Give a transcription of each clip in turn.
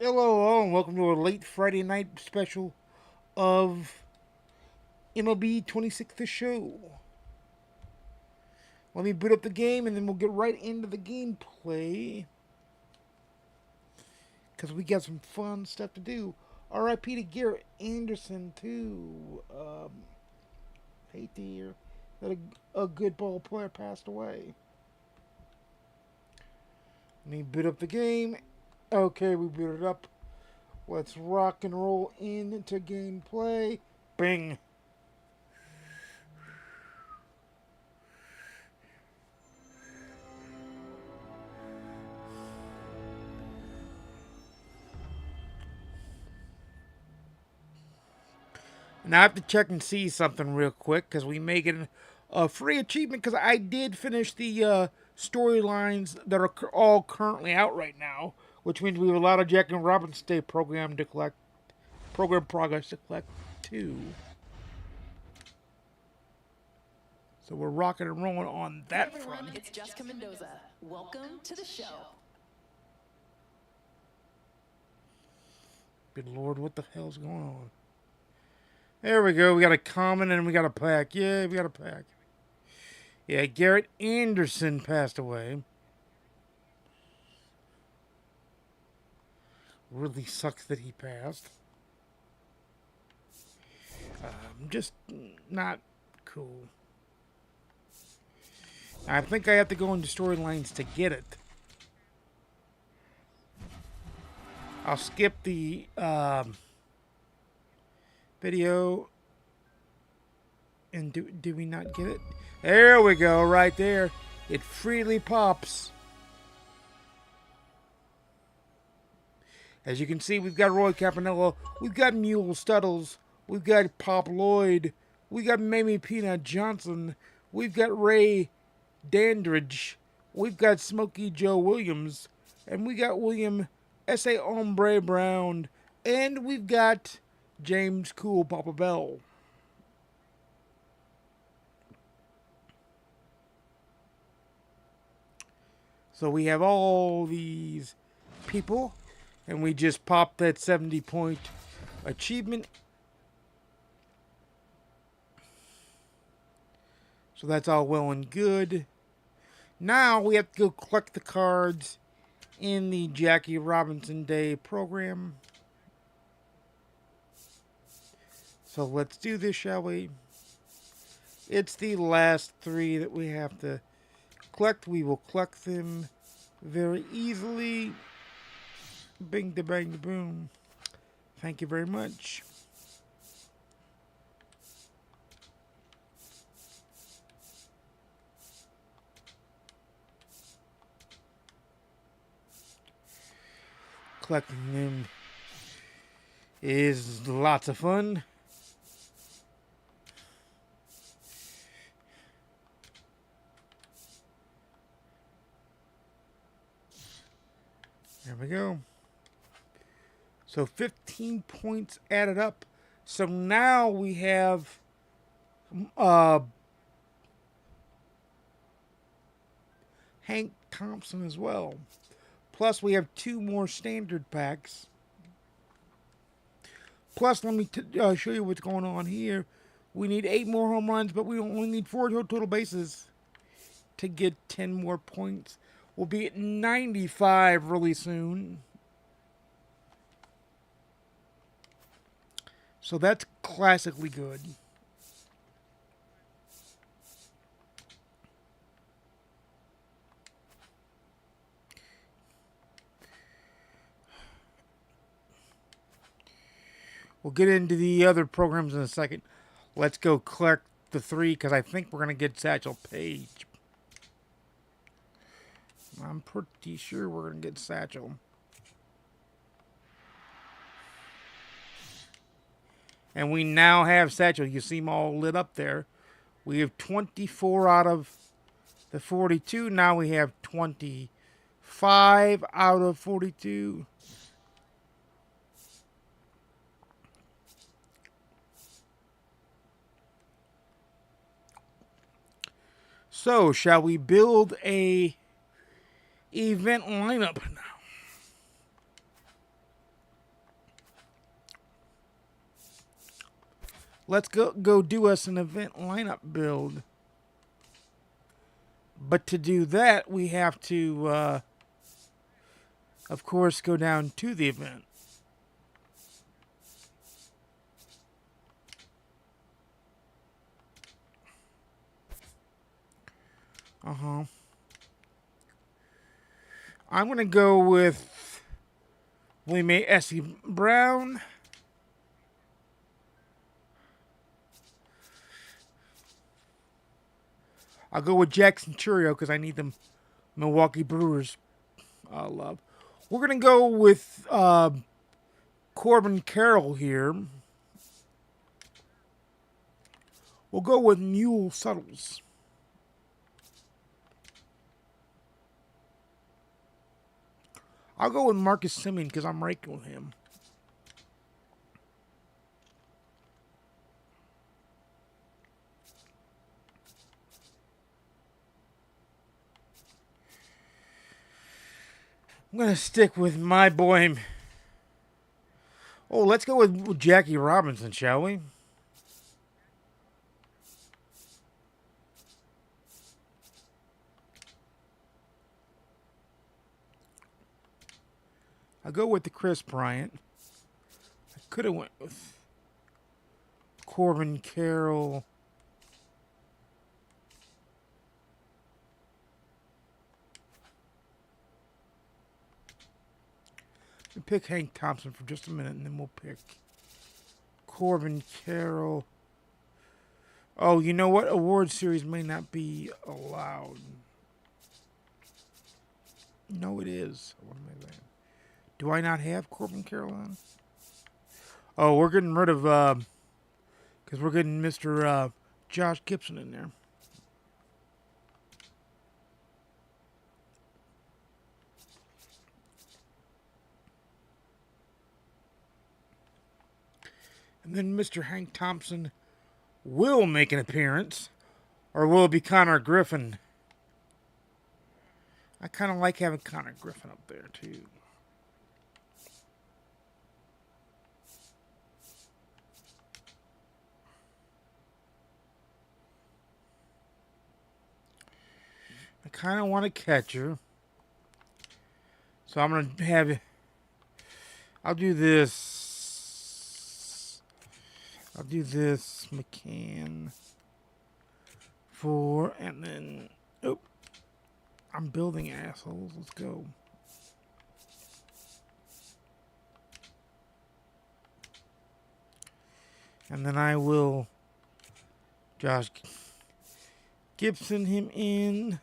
Hello, and welcome to a late Friday night special of MLB 26 The Show. Let me boot up the game and then we'll get right into the gameplay. Because we got some fun stuff to do. RIP to Garrett Anderson, too. Hate to hear that a good ball player passed away. Let me boot up the game. Okay, we booted it up. Let's rock and roll into gameplay. Bing. Now I have to check and see something real quick because we may get a free achievement because I did finish the storylines that are all currently out right now, which means we have a lot of Jack and Robinson Day program progress to collect too. So we're rocking and rolling on that Hey everyone, front. it's Jessica Mendoza. Welcome to the show. Good Lord, what the hell's going on? There we go. We got a common and we got a pack. Yeah, we got a pack. Yeah, Garrett Anderson passed away. Really sucks that he passed. Just not cool. I think I have to go into storylines to get it. I'll skip the video. And do we not get it? There we go, right there. It freely pops. As you can see, we've got Roy Campanella, we've got Mule Studdles, we've got Pop Lloyd, we've got Mamie Peanut Johnson, we've got Ray Dandridge, we've got Smokey Joe Williams, and we got William S.A. Ombre Brown, and we've got James Cool Papa Bell. So we have all these people, and we just popped that 70-point achievement. So that's all well and good. Now we have to go collect the cards in the Jackie Robinson Day program. So let's do this, shall we? It's the last three that we have to collect. We will collect them very easily. Bing, da, bang, da, boom. Thank you very much. Collecting them is lots of fun. There we go. So 15 points added up. So now we have Hank Thompson as well. Plus we have two more standard packs. Plus, let me show you what's going on here. We need 8 more home runs, but we only need 4 total bases to get 10 more points. We'll be at 95 really soon. So that's classically good. We'll get into the other programs in a second. Let's go collect the 3 because I think we're going to get Satchel Paige. I'm pretty sure we're going to get Satchel. And we now have Satchel. You see them all lit up there. We have 24 out of the 42. Now we have 25 out of 42. So, shall we build a event lineup now? let's go do us an event lineup build. But to do that, we have to, of course, go down to the event. I'm going to go with William A. Essie Brown. I'll go with Jackson Churio because I need the Milwaukee Brewers love. We're going to go with Corbin Carroll here. We'll go with Mule Suttles. I'll go with Marcus Semien because I'm raking with him. I'm going to stick with my boy. Oh, let's go with Jackie Robinson, shall we? I'll go with the Chris Bryant. I could have went with Corbin Carroll. We'll pick Hank Thompson for just a minute, and then we'll pick Corbin Carroll. Oh, you know what? Award series may not be allowed. No, it is. What am I saying? Do I not have Corbin Carroll on? Oh, we're getting rid of, because we're getting Mr. Josh Gibson in there. And then Mr. Hank Thompson will make an appearance. Or will it be Connor Griffin? I kind of like having Connor Griffin up there, too. I kind of want a catcher. So I'm going to have... I'll do this. I'll do this. McCann. 4. And then... Oh. I'm building assholes. Let's go. And then I will Josh Gibson him in.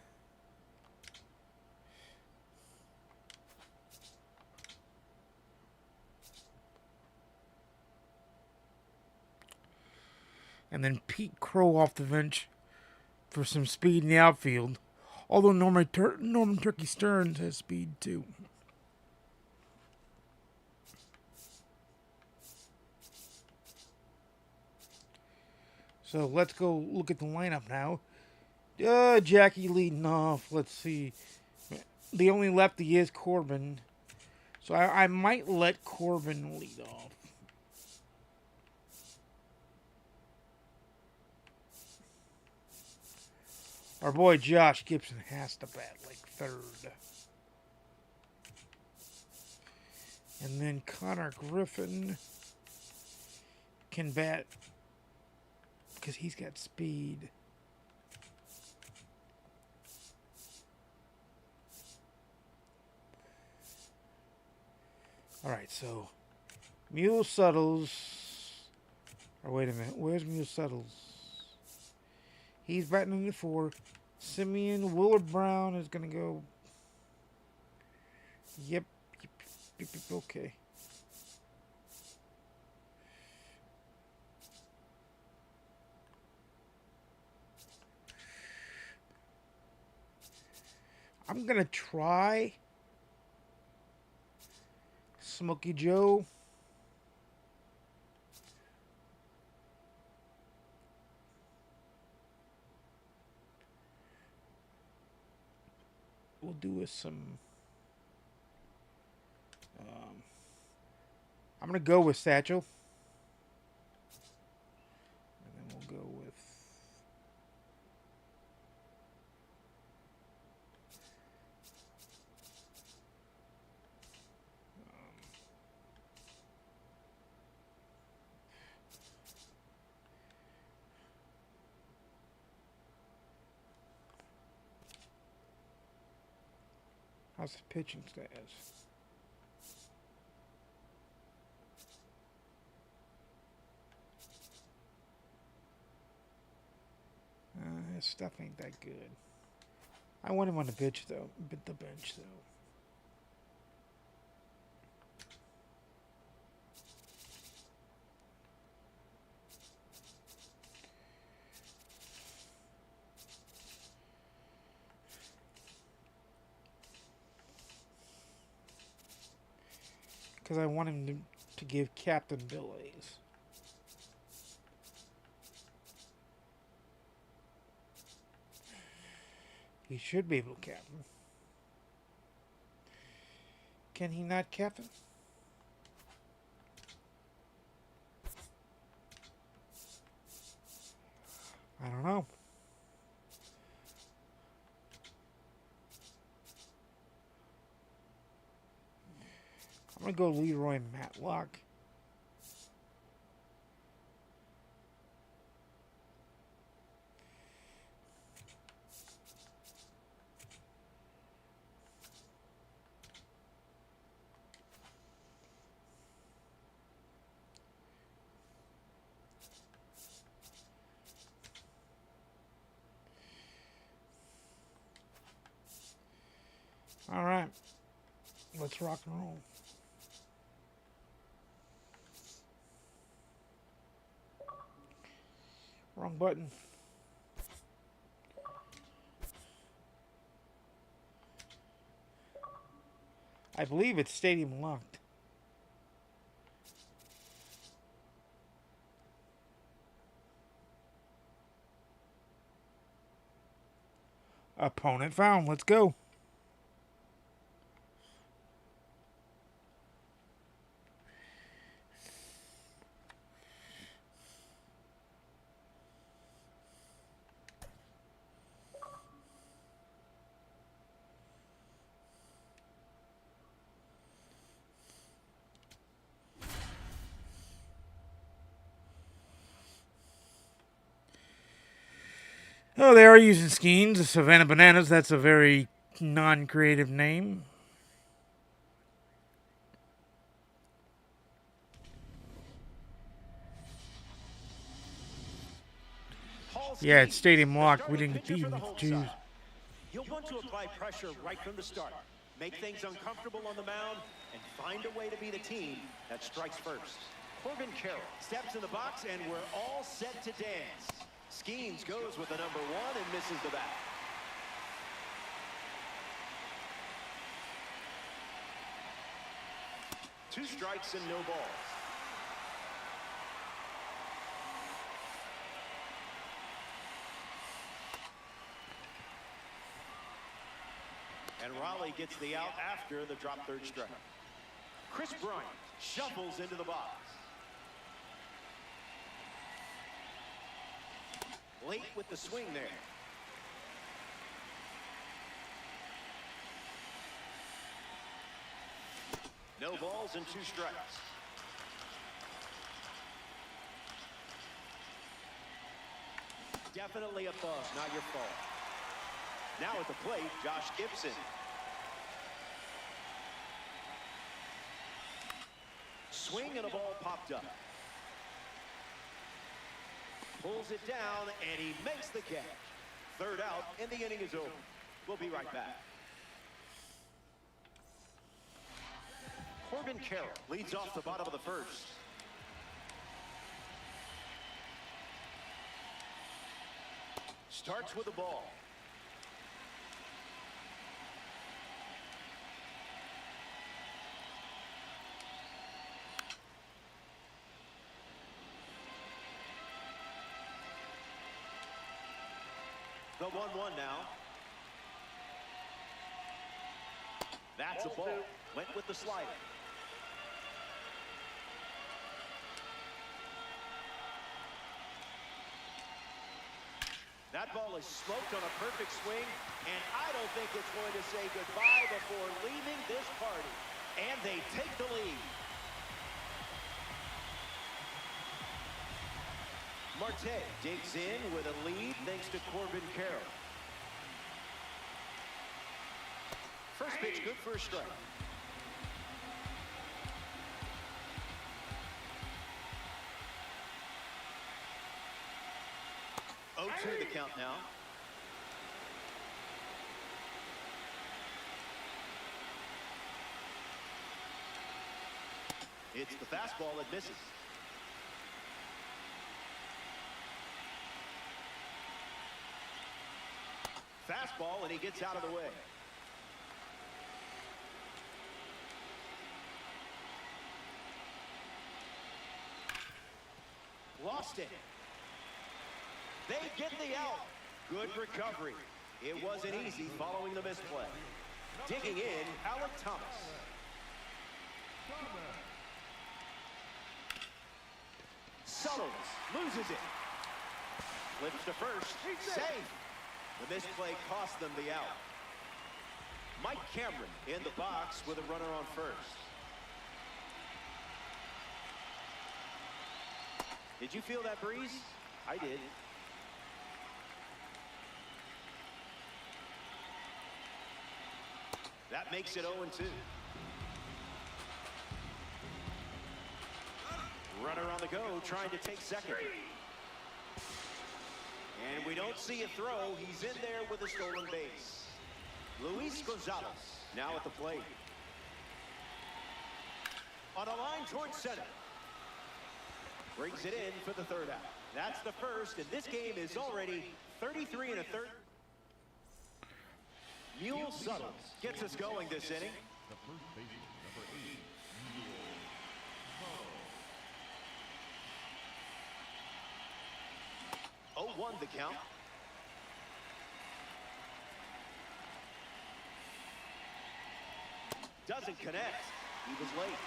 And then Pete Crow off the bench for some speed in the outfield. Although Norman Turkey Stearns has speed too. So let's go look at the lineup now. Jackie leading off. Let's see. The only lefty is Corbin. So I might let Corbin lead off. Our boy Josh Gibson has to bat like third. And then Connor Griffin can bat because he's got speed. All right, so Mule Suttles. Or wait a minute, where's Mule Suttles? He's batting in the 4. Semien, Willard Brown is going to go. Yep, okay. I'm going to try Smokey Joe. We'll do with some... I'm going to go with Satchel. How's the pitching status? His stuff ain't that good. I want him on the bench though. The bench though. Because I want him to give Captain abilities. He should be able to captain. Can he not captain? I don't know. I'm going to go Leroy Matlock. All right. Let's rock and roll. Wrong button. I believe it's stadium locked. Opponent found. Let's go. Oh, they are using Skeens, the Savannah Bananas. That's a very non-creative name. Yeah, it's stadium locked. We didn't even choose. You'll want to apply pressure right from the start. Make things uncomfortable on the mound and find a way to beat a team that strikes first. Corbin Carroll steps in the box and we're all set to dance. Skeens goes with the #1 and misses the bat. Two strikes and no balls. And Raleigh gets the out after the drop third strike. Chris Bryant shuffles into the box. Late with the swing there. No balls and 2 strikes. Definitely a bug, not your fault. Now at the plate, Josh Gibson. Swing and a ball popped up. Pulls it down and he makes the catch. Third out and the inning is over. We'll be right back. Corbin Carroll leads off the bottom of the first. Starts with the ball. The 1-1 now. That's a ball. Went with the slider. That ball is smoked on a perfect swing, and I don't think it's going to say goodbye before leaving this party. And they take the lead. Marte digs in with a lead thanks to Corbin Carroll. First pitch good for a strike. 0-2 the count now. It's the fastball that misses. Fastball, and he gets out of the way. Lost it. They get the out. Good recovery. It wasn't easy following the misplay. Digging in, Alec Thomas. Suttles loses it. Flips to first. Safe. The misplay cost them the out. Mike Cameron in the box with a runner on first. Did you feel that breeze? I did. That makes it 0-2. Runner on the go, trying to take second. And we don't see a throw. He's in there with a stolen base. Luis Gonzalez now at the plate. On a line towards center. Brings it in for the third out. That's the first, and this game is already 33 1/3. Mule Suttles gets us going this inning. The first baseman, number 8, 0-1 the count. Doesn't connect. He was late.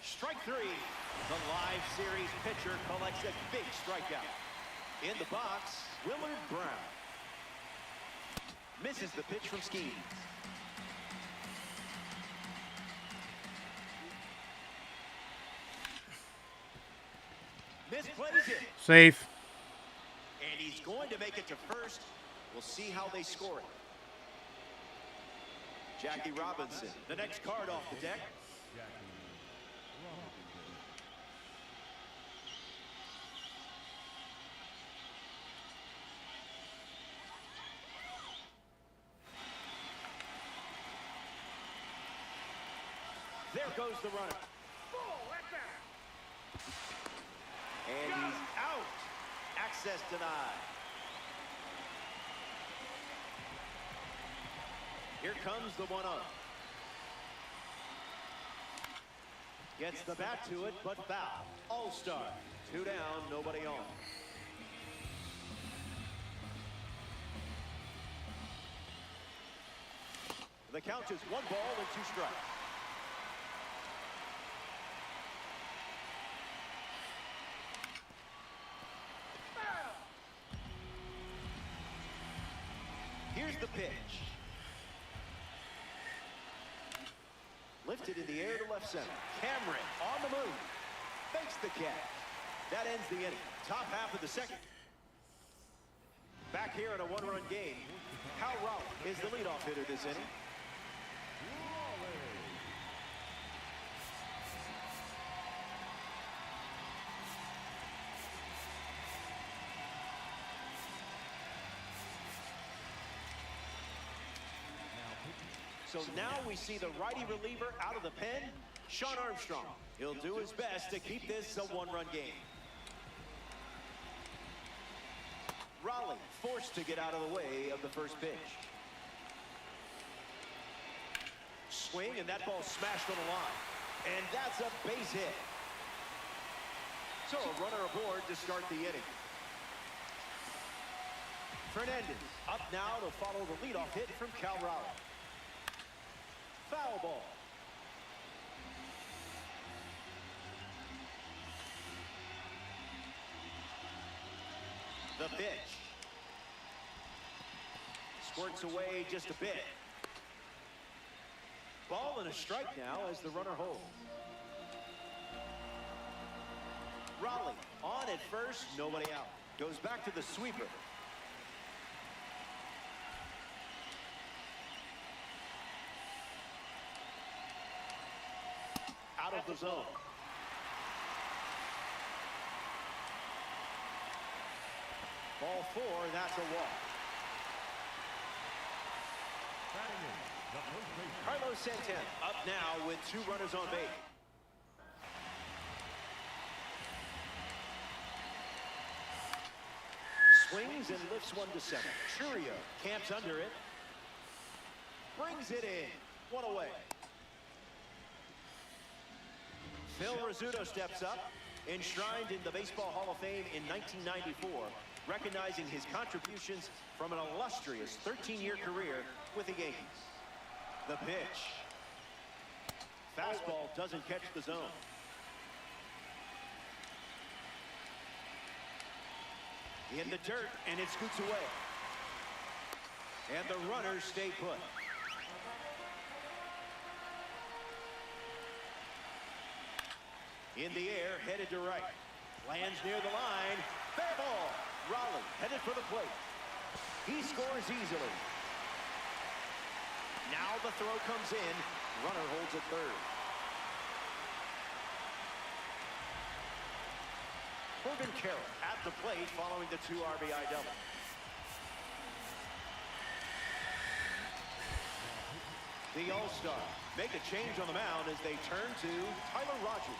Strike three. The live series pitcher collects a big strikeout. In the box, Willard Brown. Misses the pitch from Skeens. Misplays it. Safe. And he's going to make it to first. We'll see how they score it. Jackie Robinson, the next card off the deck. There goes the runner. And he's out. Access denied. Here comes the 1-0. Gets the bat to it, but foul. All-star. 2 down, nobody on. The count is 1 ball and 2 strikes. Here's the pitch. Lifted in the air to left center. Cameron on the move. Fakes the catch. That ends the inning. Top half of the second. Back here in a 1-run game. Hal Raleigh is the leadoff hitter this inning. So now we see the righty reliever out of the pen, Sean Armstrong. He'll do his best to keep this a 1-run game. Raleigh forced to get out of the way of the first pitch. Swing, and that ball smashed on the line. And that's a base hit. So a runner aboard to start the inning. Fernandez up now to follow the leadoff hit from Cal Raleigh. Foul ball. The pitch. Squirts away just a bit. Ball and a strike now as the runner holds. Raleigh on at first, nobody out. Goes back to the sweeper. of the zone. Ball 4, that's a walk. Batting in, the first baseman. Carlos Santana up now with 2 runners on base. Swings and lifts one to center. Churio camps under it. Brings it in. 1 away. Phil Rizzuto steps up, enshrined in the Baseball Hall of Fame in 1994, recognizing his contributions from an illustrious 13-year career with the Yankees. The pitch. Fastball doesn't catch the zone. In the dirt, and it scoots away. And the runners stay put. In the air, headed to right. Lands near the line. Fair ball. Raleigh headed for the plate. He scores easily. Now the throw comes in. Runner holds at third. Corbin Carroll at the plate following the 2 RBI double. The All-Star make a change on the mound as they turn to Tyler Rogers.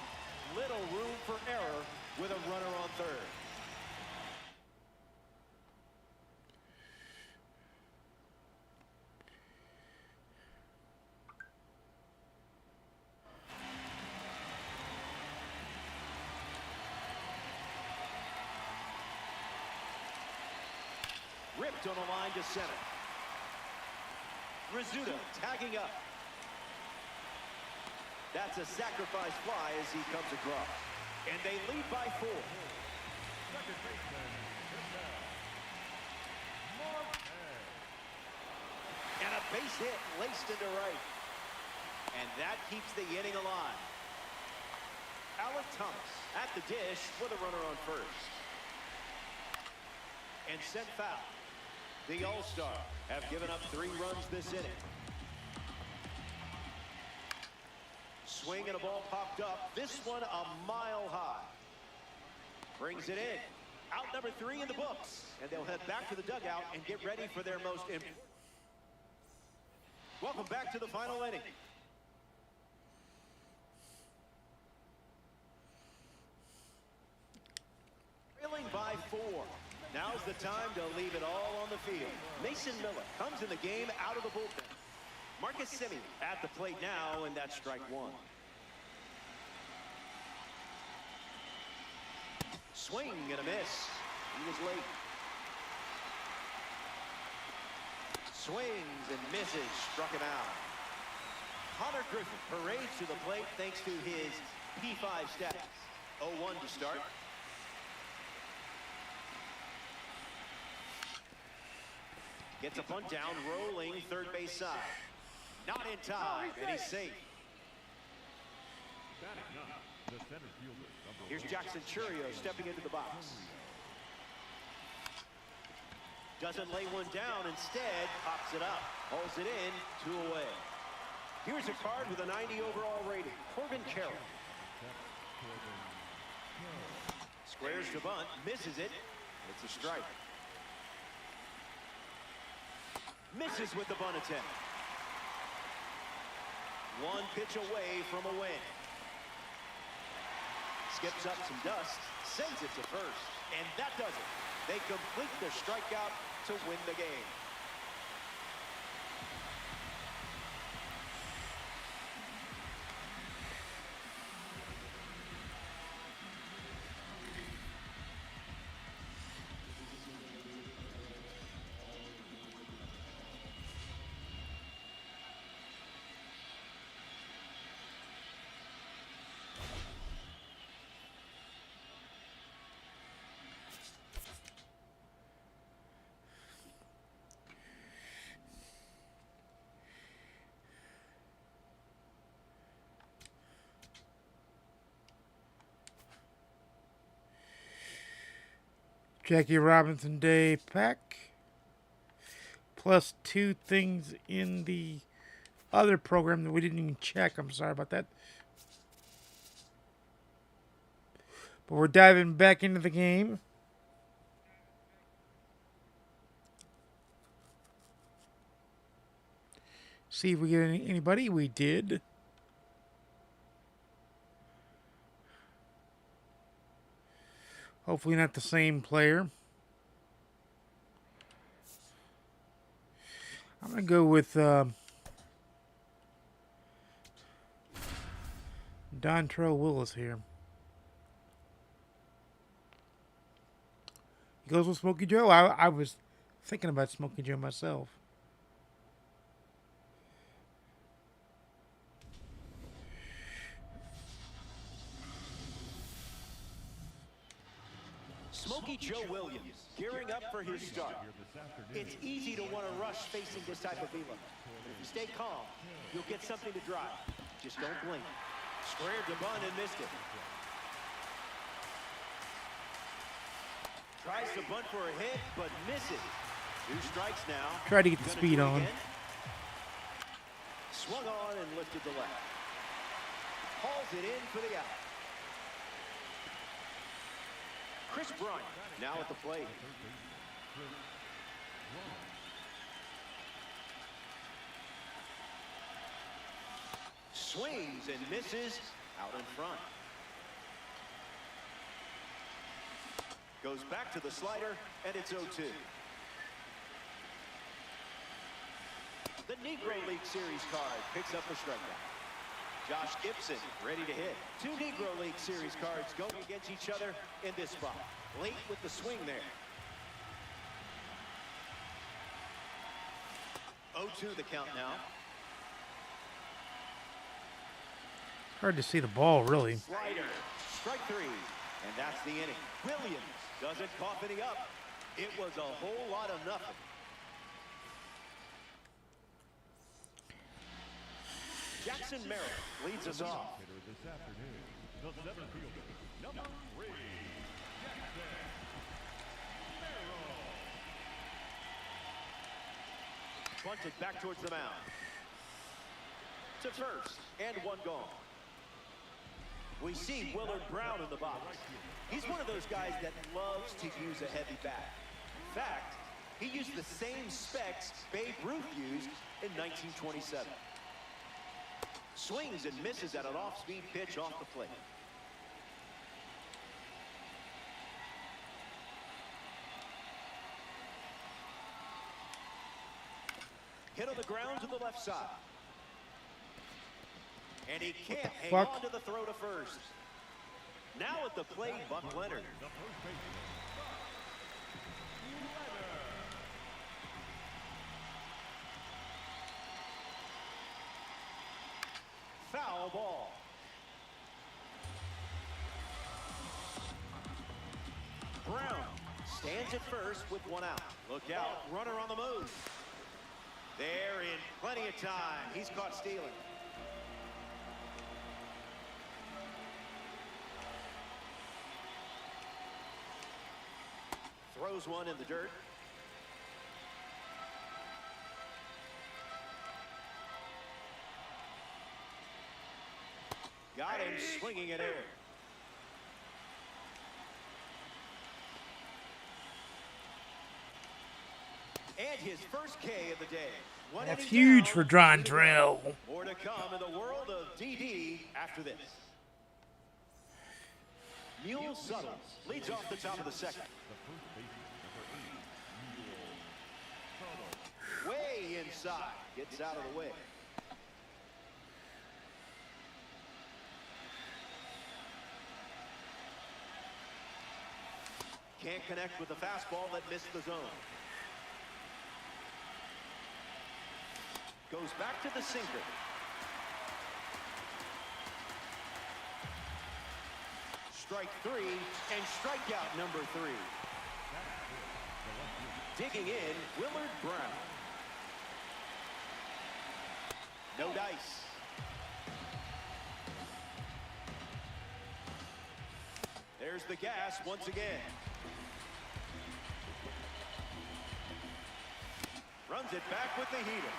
Little room for error with a runner on third. Ripped on a line to center. Rizzuto tagging up. That's a sacrifice fly as he comes across. And they lead by 4. Second baseman, And a base hit laced into right. And that keeps the inning alive. Alec Thomas at the dish with a runner on first. And sent foul. The All-Star have given up 3 runs this inning. Swing and a ball popped up. This one a mile high. Brings it in. Out number 3 in the books. And they'll head back to the dugout and get ready for their most important. Welcome back to the final inning. Trailing by 4. Now's the time to leave it all on the field. Mason Miller comes in the game out of the bullpen. Marcus Semien at the plate now, and that's strike 1. Swing and a miss. He was late. Swings and misses, struck him out. Connor Griffin parades to the plate thanks to his P5 status. 0-1 to start. Gets a bunt down, rolling third base side. Not in time, and he's safe. batting up, the center fielder, number Here's 1. Jackson Churio stepping into the box. Doesn't lay one down, instead pops it up. Holds it in, 2 away. Here's a card with a 90 overall rating. Corbin Carroll. Squares to bunt, misses it. It's a strike. Misses with the bunt attempt. 1 pitch away from a win. Skips up some dust, sends it to first, and that does it. They complete the strikeout to win the game. Jackie Robinson Day pack. Plus 2 things in the other program that we didn't even check. I'm sorry about that. But we're diving back into the game. See if we get anybody. We did. Hopefully not the same player. I'm going to go with Dontrell Willis here. He goes with Smokey Joe. I was thinking about Smokey Joe myself. Smokey Joe Williams, gearing up for his start. It's easy to want to rush facing this type of velo. But if you stay calm, you'll get something to drive. Just don't blink. Squared the bunt and missed it. Tries to bunt for a hit, but misses. 2 strikes now. Try to get the speed on. Swung on and lifted the left. Hauls it in for the out. Chris Bryant now at the plate. Swings and misses out in front. Goes back to the slider, and it's 0-2. The Negro League Series card picks up a strikeout. Josh Gibson ready to hit. 2 Negro League Series cards going against each other in this spot. Late with the swing there. 0-2 the count now. Hard to see the ball, really. Slider, strike 3, and that's the inning. Williams doesn't cough any up. It was a whole lot of nothing. Jackson Merrill leads us off. This afternoon, the center fielder, number 3, Jackson Merrill. Bunted back towards the mound. To first, and 1 gone. We see Willard Brown in the box. He's one of those guys that loves to use a heavy bat. In fact, he used the same specs Babe Ruth used in 1927. Swings and misses at an off-speed pitch off the plate. Hit on the ground to the left side. And he can't hang on to the throw to first. Now at the plate, Buck Leonard. The first baseman, Foul ball. Brown stands at first with 1 out. Look out, runner on the move. They're in plenty of time. He's caught stealing. Throws one in the dirt. Got him swinging in air. And his first K of the day. That's huge for Dontrell. More to come in the world of DD after this. Mule Suttles leads off the top of the second. Way inside. Gets out of the way. Can't connect with the fastball that missed the zone. Goes back to the sinker. Strike 3 and strikeout number 3. Digging in, Willard Brown. No dice. There's the gas once again. Runs it back with the heater.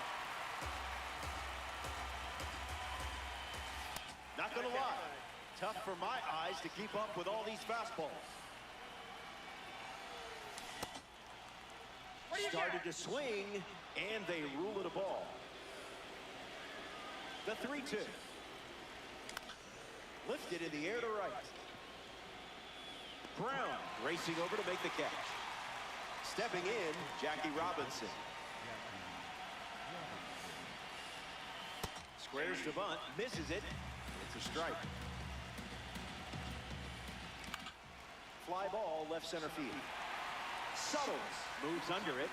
Not gonna lie, Tough for my eyes to keep up with all these fastballs. Started to swing, and they rule it a ball. The 3-2. Lifted in the air to right. Brown racing over to make the catch. Stepping in, Jackie Robinson. Squares to bunt, misses it. It's a strike. Fly ball, left center field. Suttles moves under it.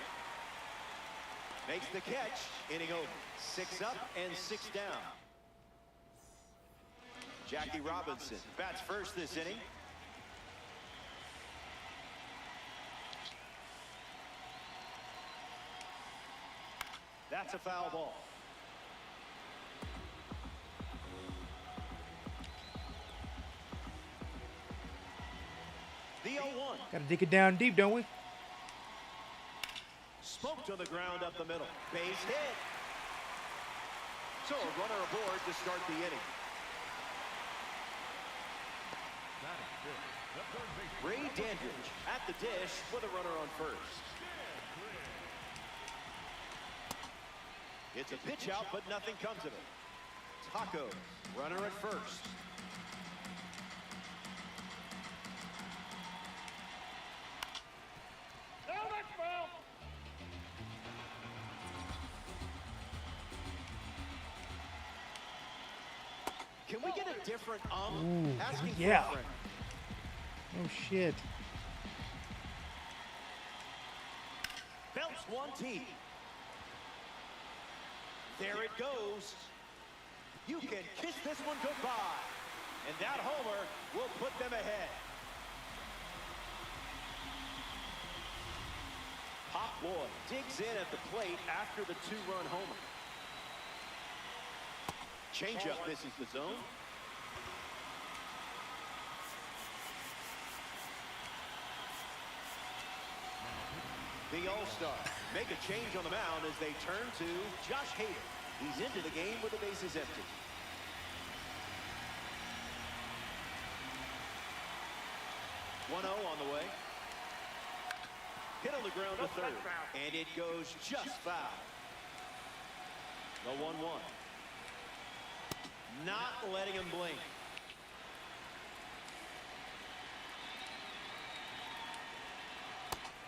Makes the catch, inning over. 6 up and 6 down. Jackie Robinson bats first this inning. That's a foul ball. The 0-1. Gotta dig it down deep, don't we? Smoked on the ground up the middle. Base hit. So a runner aboard to start the inning. Ray Dandridge at the dish with a runner on first. It's a pitch out, but nothing comes of it. Taco, runner at first. Can we get a different Ooh, asking yeah. for a friend? Oh shit. Belts one team. There it goes. You can kiss this one goodbye. And that homer will put them ahead. Pop Lloyd digs in at the plate after the 2-run homer. Changeup misses the zone. The All-Star make a change on the mound as they turn to Josh Hader. He's into the game with the bases empty. One 0 on the way. Hit on the ground to third, and it goes just foul. The 1-1. Not letting him blink.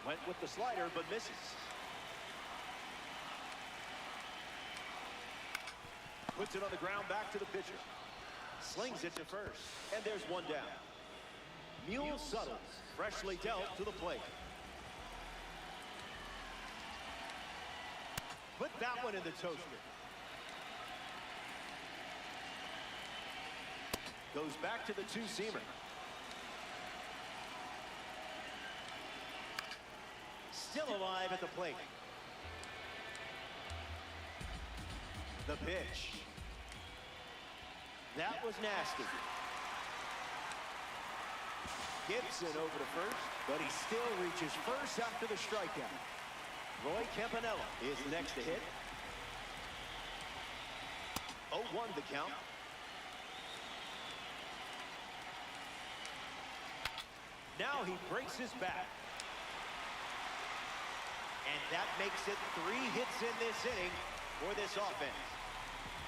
Went with the slider, but misses. Puts it on the ground, back to the pitcher. Slings it to first, and there's one down. Mule Suttles, freshly dealt to the plate. Put that one in the toaster. Goes back to the two-seamer. Still alive at the plate. The pitch. That was nasty. Gibson over to first, but he still reaches first after the strikeout. Roy Campanella is next to hit. 0-1 the count. Now he breaks his back. And that makes it 3 hits in this inning for this offense.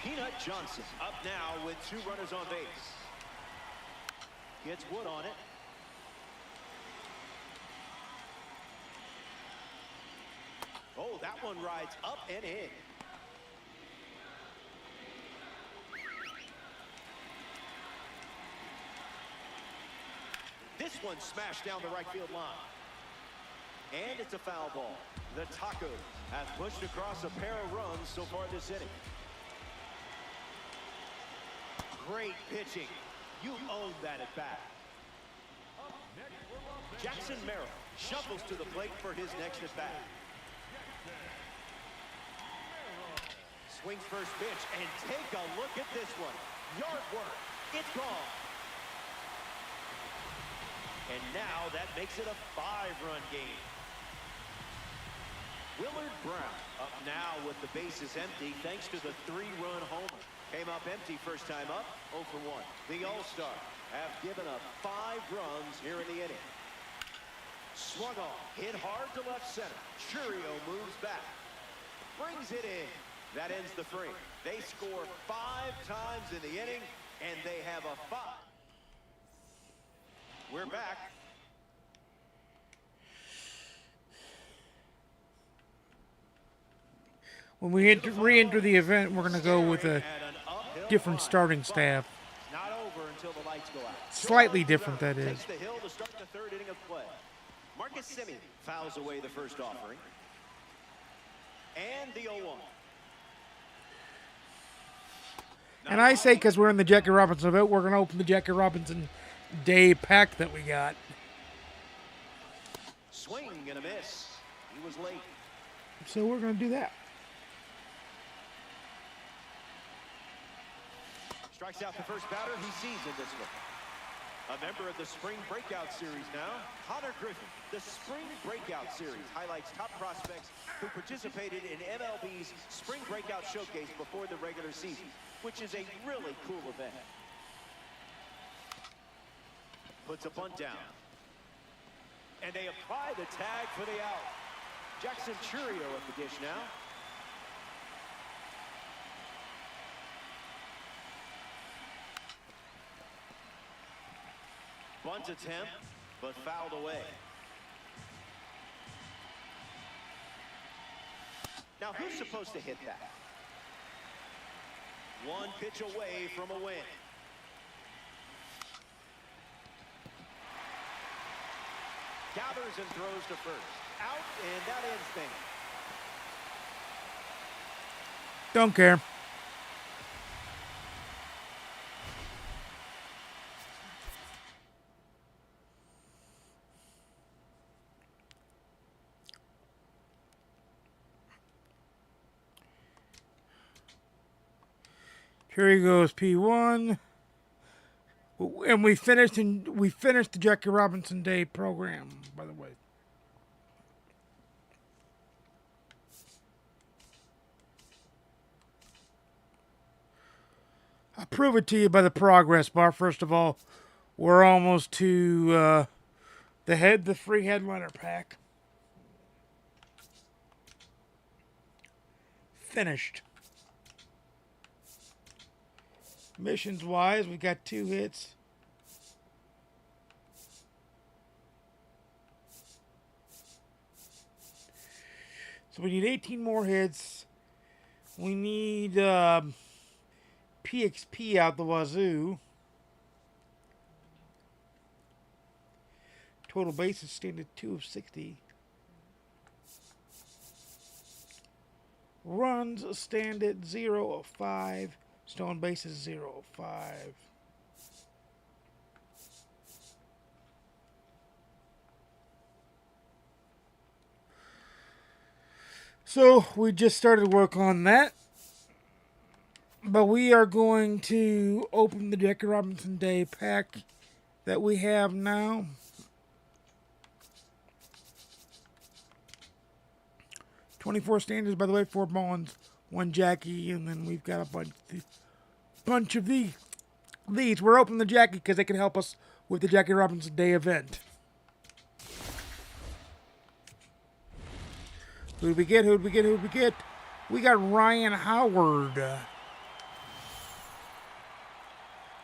Peanut Johnson up now with 2 runners on base. Gets Wood on it. Oh, that one rides up and in. This one smashed down the right field line. And it's a foul ball. The Tacos have pushed across a pair of runs so far this inning. Great pitching. You own that at bat. Jackson Merrill shuffles to the plate for his next at bat. Swings first pitch, and take a look at this one. Yard work. It's gone. And now that makes it a 5-run game. Willard Brown up now with the bases empty thanks to the 3-run homer. Came up empty first time up, 0 for 1. The All-Star have given up 5 runs here in the inning. Swung on, hit hard to left center. Churio moves back, brings it in. That ends the frame. They score 5 times in the inning, and they have a 5. We're back. When we re-enter the event, we're going to go with a different starting staff. Not over until the lights go out. Slightly different, that is. Takes the hill to start the 3rd inning of play. Marcus Semien fouls away the first offering. And the 0-1. And I say because we're in the Jackie Robinson event, we're going to open the Jackie Robinson Day pack that we got. Swing and a miss. He was late. So we're going to do that. Strikes out the first batter he sees in this one. A member of the Spring Breakout Series now, Connor Griffin. The Spring Breakout Series highlights top prospects who participated in MLB's Spring Breakout Showcase before the regular season, which is a really cool event. Puts a bunt down. And they apply the tag for the out. Jackson Churio at the dish now. Bunt attempt, but fouled away. Now, who's supposed to hit that? One pitch away from a win. Gathers and throws to first. Out, and that ends things. Don't care. Here he goes, P1. And we finished the Jackie Robinson Day program, by the way. I'll prove it to you by the progress bar. First of all, we're almost to the free headliner pack. Finished. Missions wise, we got 2 hits. So we need 18 more hits. We need PXP out the wazoo. Total bases stand at 2 of 60. Runs stand at 0 of 5. Stolen bases 0 of 5. So we just started work on that. But we are going to open the Jackie Robinson Day pack that we have now. $24 standards, by the way, 4 Mullins, 1 Jackie, and then we've got a bunch of these. We're opening the Jackie because they can help us with the Jackie Robinson Day event. Who did we get? Who did we get? Who did we get? We got Ryan Howard.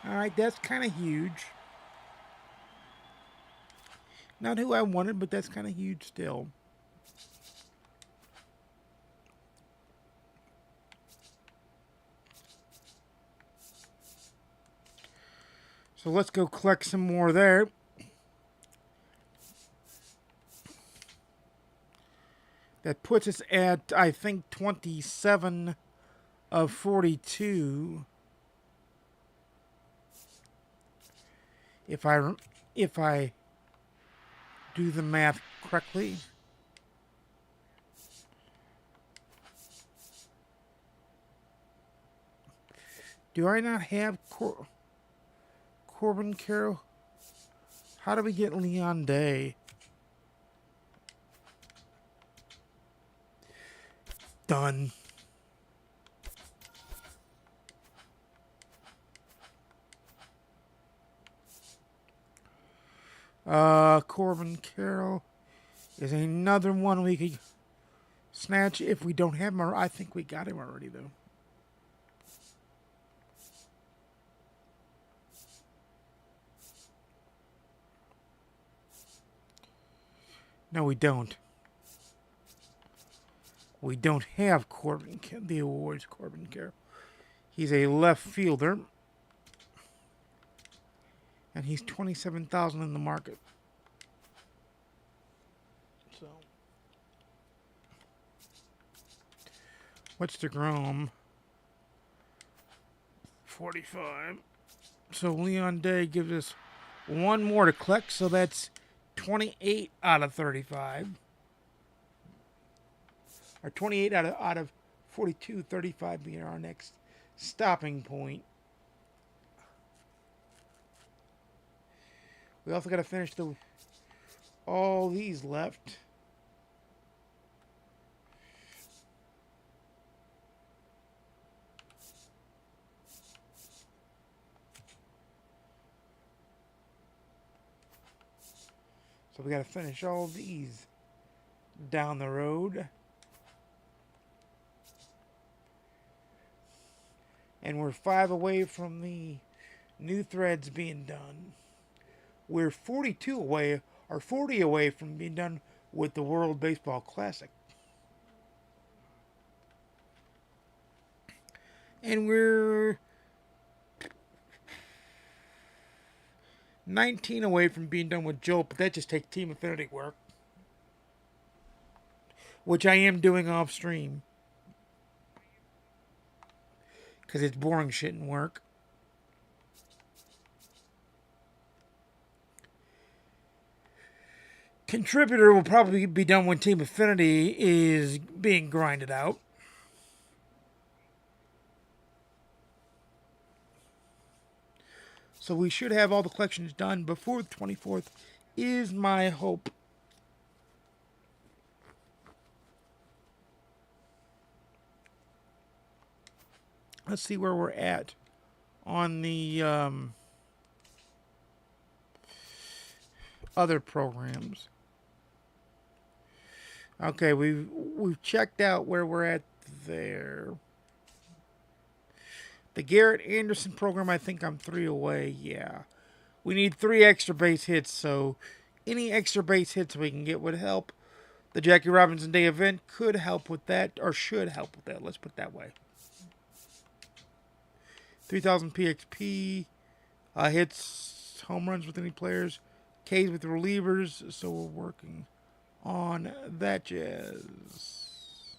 All right, that's kind of huge. Not who I wanted, but that's kind of huge still. So let's go collect some more there. That puts us at, I think, 27 of 42. If I do the math correctly. Do I not have Corbin Carroll? How do we get Leon Day? Done. Corbin Carroll is another one we could snatch if we don't have him. I think we got him already, though. No, we don't. We don't have the awards Corbin Carroll. He's a left fielder. And he's $27,000 in the market. So, what's the Grom? 45. So Leon Day gives us one more to collect. So that's 28 out of 35. Or 28 out of 42, 35 being our next stopping point. We also got to finish all these left. So we got to finish all these down the road. And we're 5 away from the new threads being done. We're 42 away, or 40 away from being done with the World Baseball Classic. And we're 19 away from being done with Joe, but that just takes Team Affinity work. Which I am doing off stream. Because it's boring shit and work. Contributor will probably be done when Team Affinity is being grinded out. So we should have all the collections done before the 24th, is my hope. Let's see where we're at on the other programs. Okay, we've checked out where we're at there. The Garrett Anderson program, I think I'm 3 away. Yeah. We need 3 extra base hits, so any extra base hits we can get would help. The Jackie Robinson Day event could help with that, or should help with that. Let's put it that way. 3,000 PXP, hits, home runs with any players, Ks with relievers, so we're working on that jazz.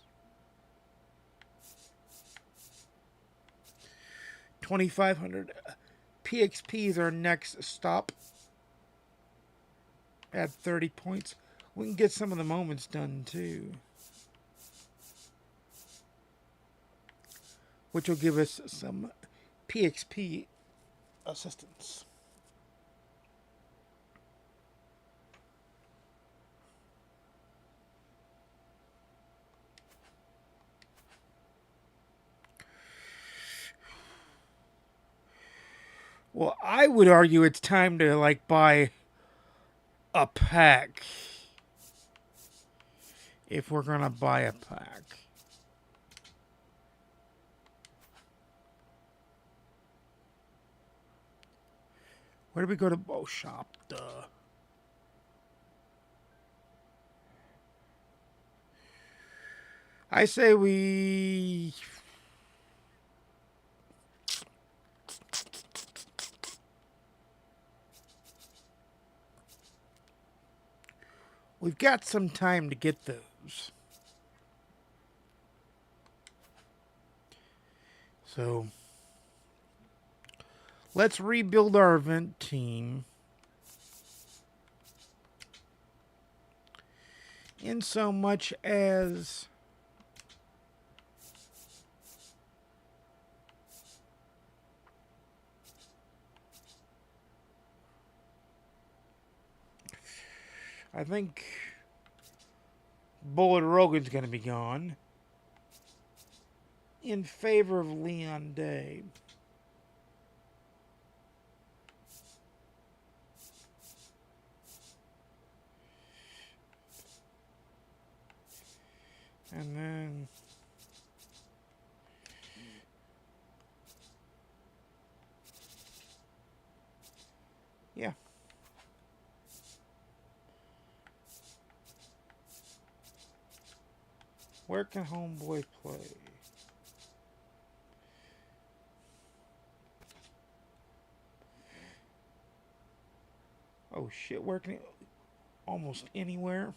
2,500 PXP is our next stop at 30 points. We can get some of the moments done too, which will give us some PXP assistance. Well, I would argue it's time to buy a pack. If we're gonna buy a pack. Where do we go to? Oh, shop. Duh. I say we've got some time to get those. So let's rebuild our event team. In so much as I think Bullet Rogan's going to be gone in favor of Leon Day. And then... yeah. Where can homeboy play? Oh shit, where can he... almost anywhere.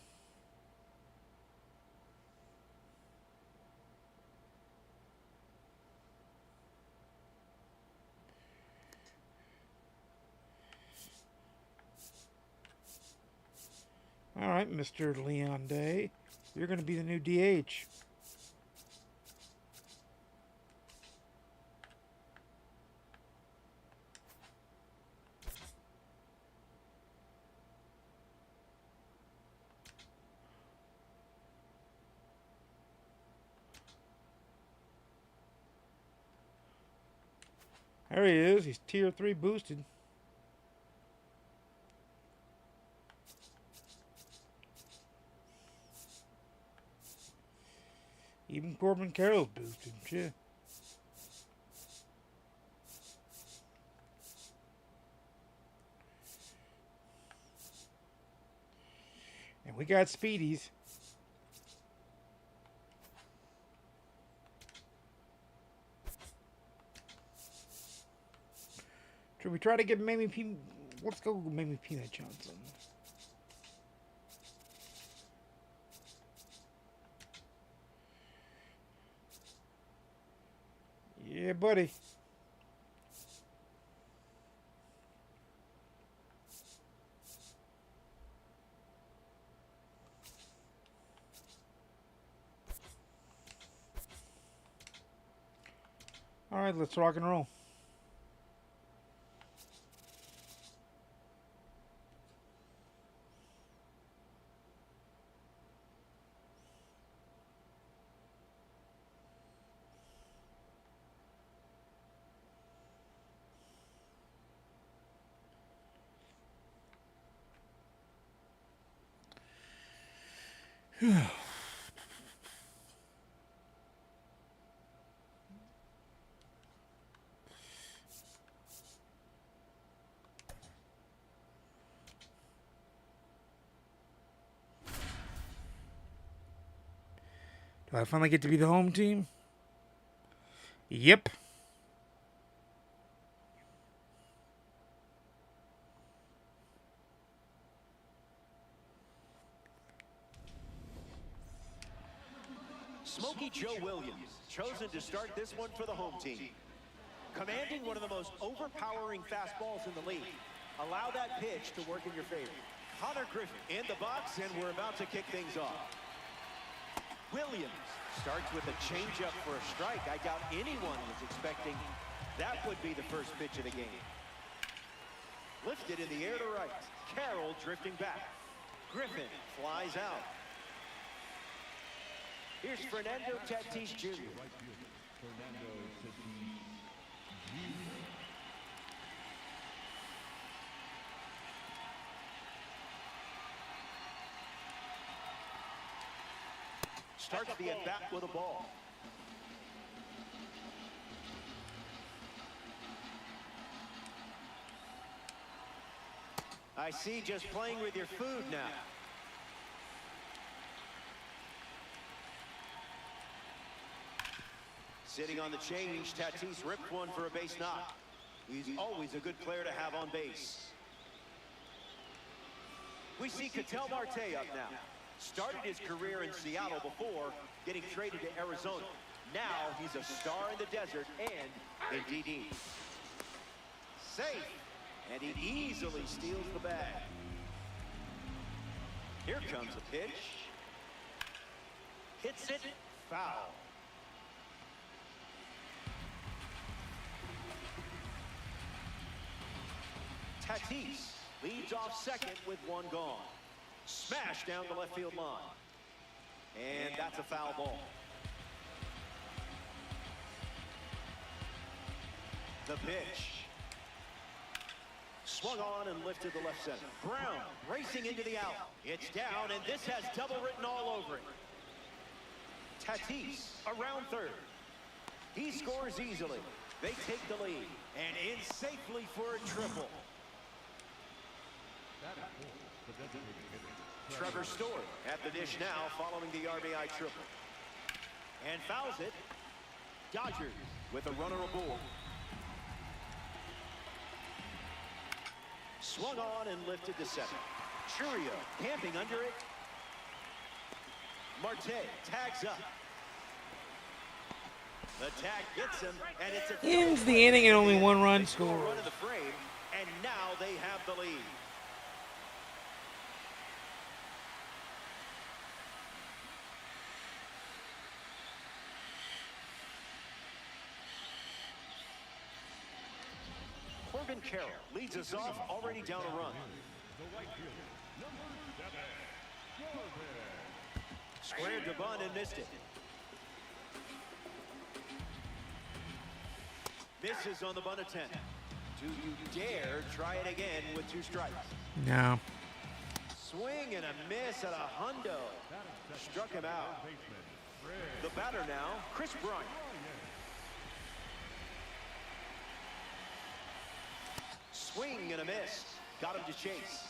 All right, Mr. Leon Day, you're going to be the new DH. There he is. He's tier 3 boosted. Even Corbin Carroll's boosted. Shit. And we got Speedies. Should we try to get maybe let's go maybe Peanut Johnson. Yeah, buddy. All right, let's rock and roll. Do I finally get to be the home team? Yep. Smokey Joe Williams, chosen to start this one for the home team. Commanding one of the most overpowering fastballs in the league. Allow that pitch to work in your favor. Connor Griffin in the box, and we're about to kick things off. Williams starts with a changeup for a strike. I doubt anyone was expecting that would be the first pitch of the game. Lifted in the air to right. Carroll drifting back. Griffin flies out. Here's Fernando Tatis Jr. Right fielder, Fernando Tatis Jr. Starts the at-bat with a ball. I see, just playing with your food now. Sitting on the change, Tatis ripped one for a base knock. He's always a good player to have on base. We see Ketel Marte up now. Started his career in Seattle before getting traded to Arizona. Now he's a star in the desert and in DD. Safe, and he easily steals the bag. Here comes a pitch. Hits it, foul. Tatis leads off second with one gone. Smash down the left field line. And that's a foul ball. The pitch. Swung on and lifted to left center. Brown racing into the out. It's down, and this has double written all over it. Tatis around third. He scores easily. They take the lead and in safely for a triple. Trevor Story at the dish now following the RBI triple. And fouls it. Dodgers with a runner aboard. Swung on and lifted to second. Churio camping under it. Marte tags up. The tag gets him, and it's a Ends the inning and only one run They score a scored. run in the frame, and now they have the lead. Corbin Carroll leads us off, already down a run. Squared to bunt and missed it. Misses on the bunt attempt. Do you dare try it again with 2 strikes? No. Swing and a miss at a hundo. Struck him out. The batter now, Chris Bryant. Swing and a miss. Got him to chase.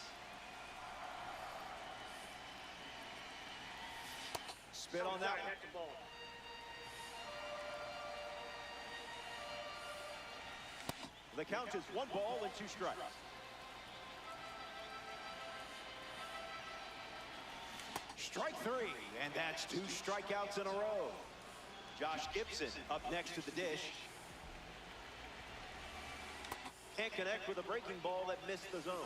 Spit on that one. The count is 1 ball and 2 strikes. Strike 3, and that's 2 strikeouts in a row. Josh Gibson up next to the dish. Can't connect with a breaking ball that missed the zone.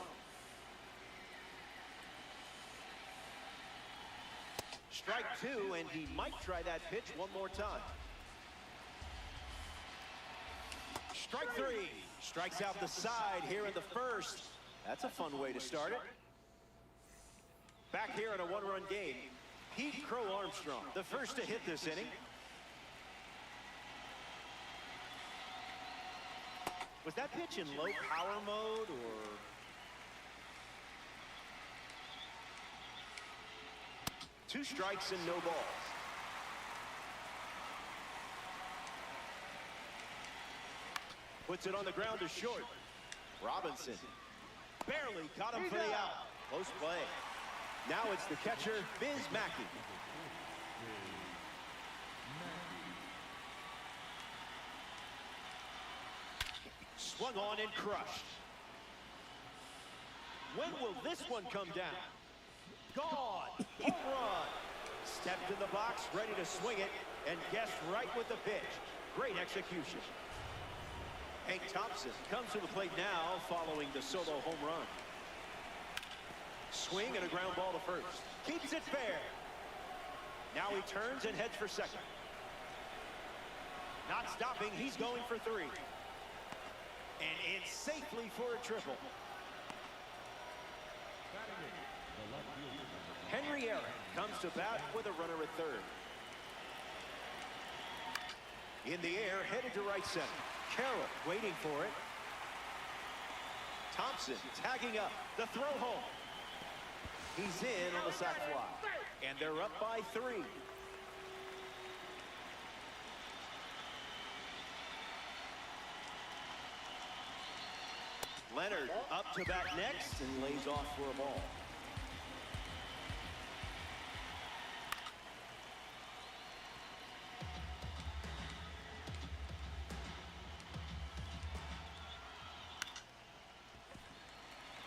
Strike 2, and he might try that pitch one more time. Strike 3. Strikes out the side here in the first. That's a fun way to start it. Back here in a 1-run game, Pete Crow Armstrong, the first to hit this inning. Was that pitch in low power mode or? Two strikes and no balls. Puts it on the ground to short. Robinson barely got him for the out. Close play. Now it's the catcher, Biz Mackey. Swung on and crushed. When will this one come down? Gone. Home run. Stepped in the box, ready to swing it, and guessed right with the pitch. Great execution. Hank Thompson comes to the plate now following the solo home run. Swing and a ground ball to first. Keeps it fair. Now he turns and heads for second. Not stopping, he's going for 3. And in safely for a triple. Henry Aaron comes to bat with a runner at third. In the air, headed to right center. Carroll waiting for it. Thompson tagging up. The throw home. He's in on the sac fly. And they're up by 3. Leonard up to bat next and lays off for a ball.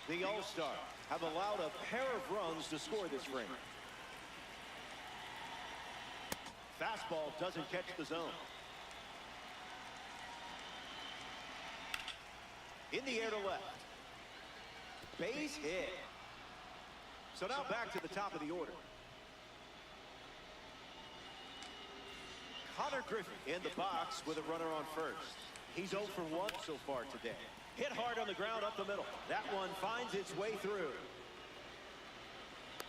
The All-Stars have allowed a pair of runs to score this frame. Fastball doesn't catch the zone. In the air to left. Base hit. So now back to the top of the order. Connor Griffin in the box with a runner on first. He's 0 for 1 so far today. Hit hard on the ground up the middle. That one finds its way through.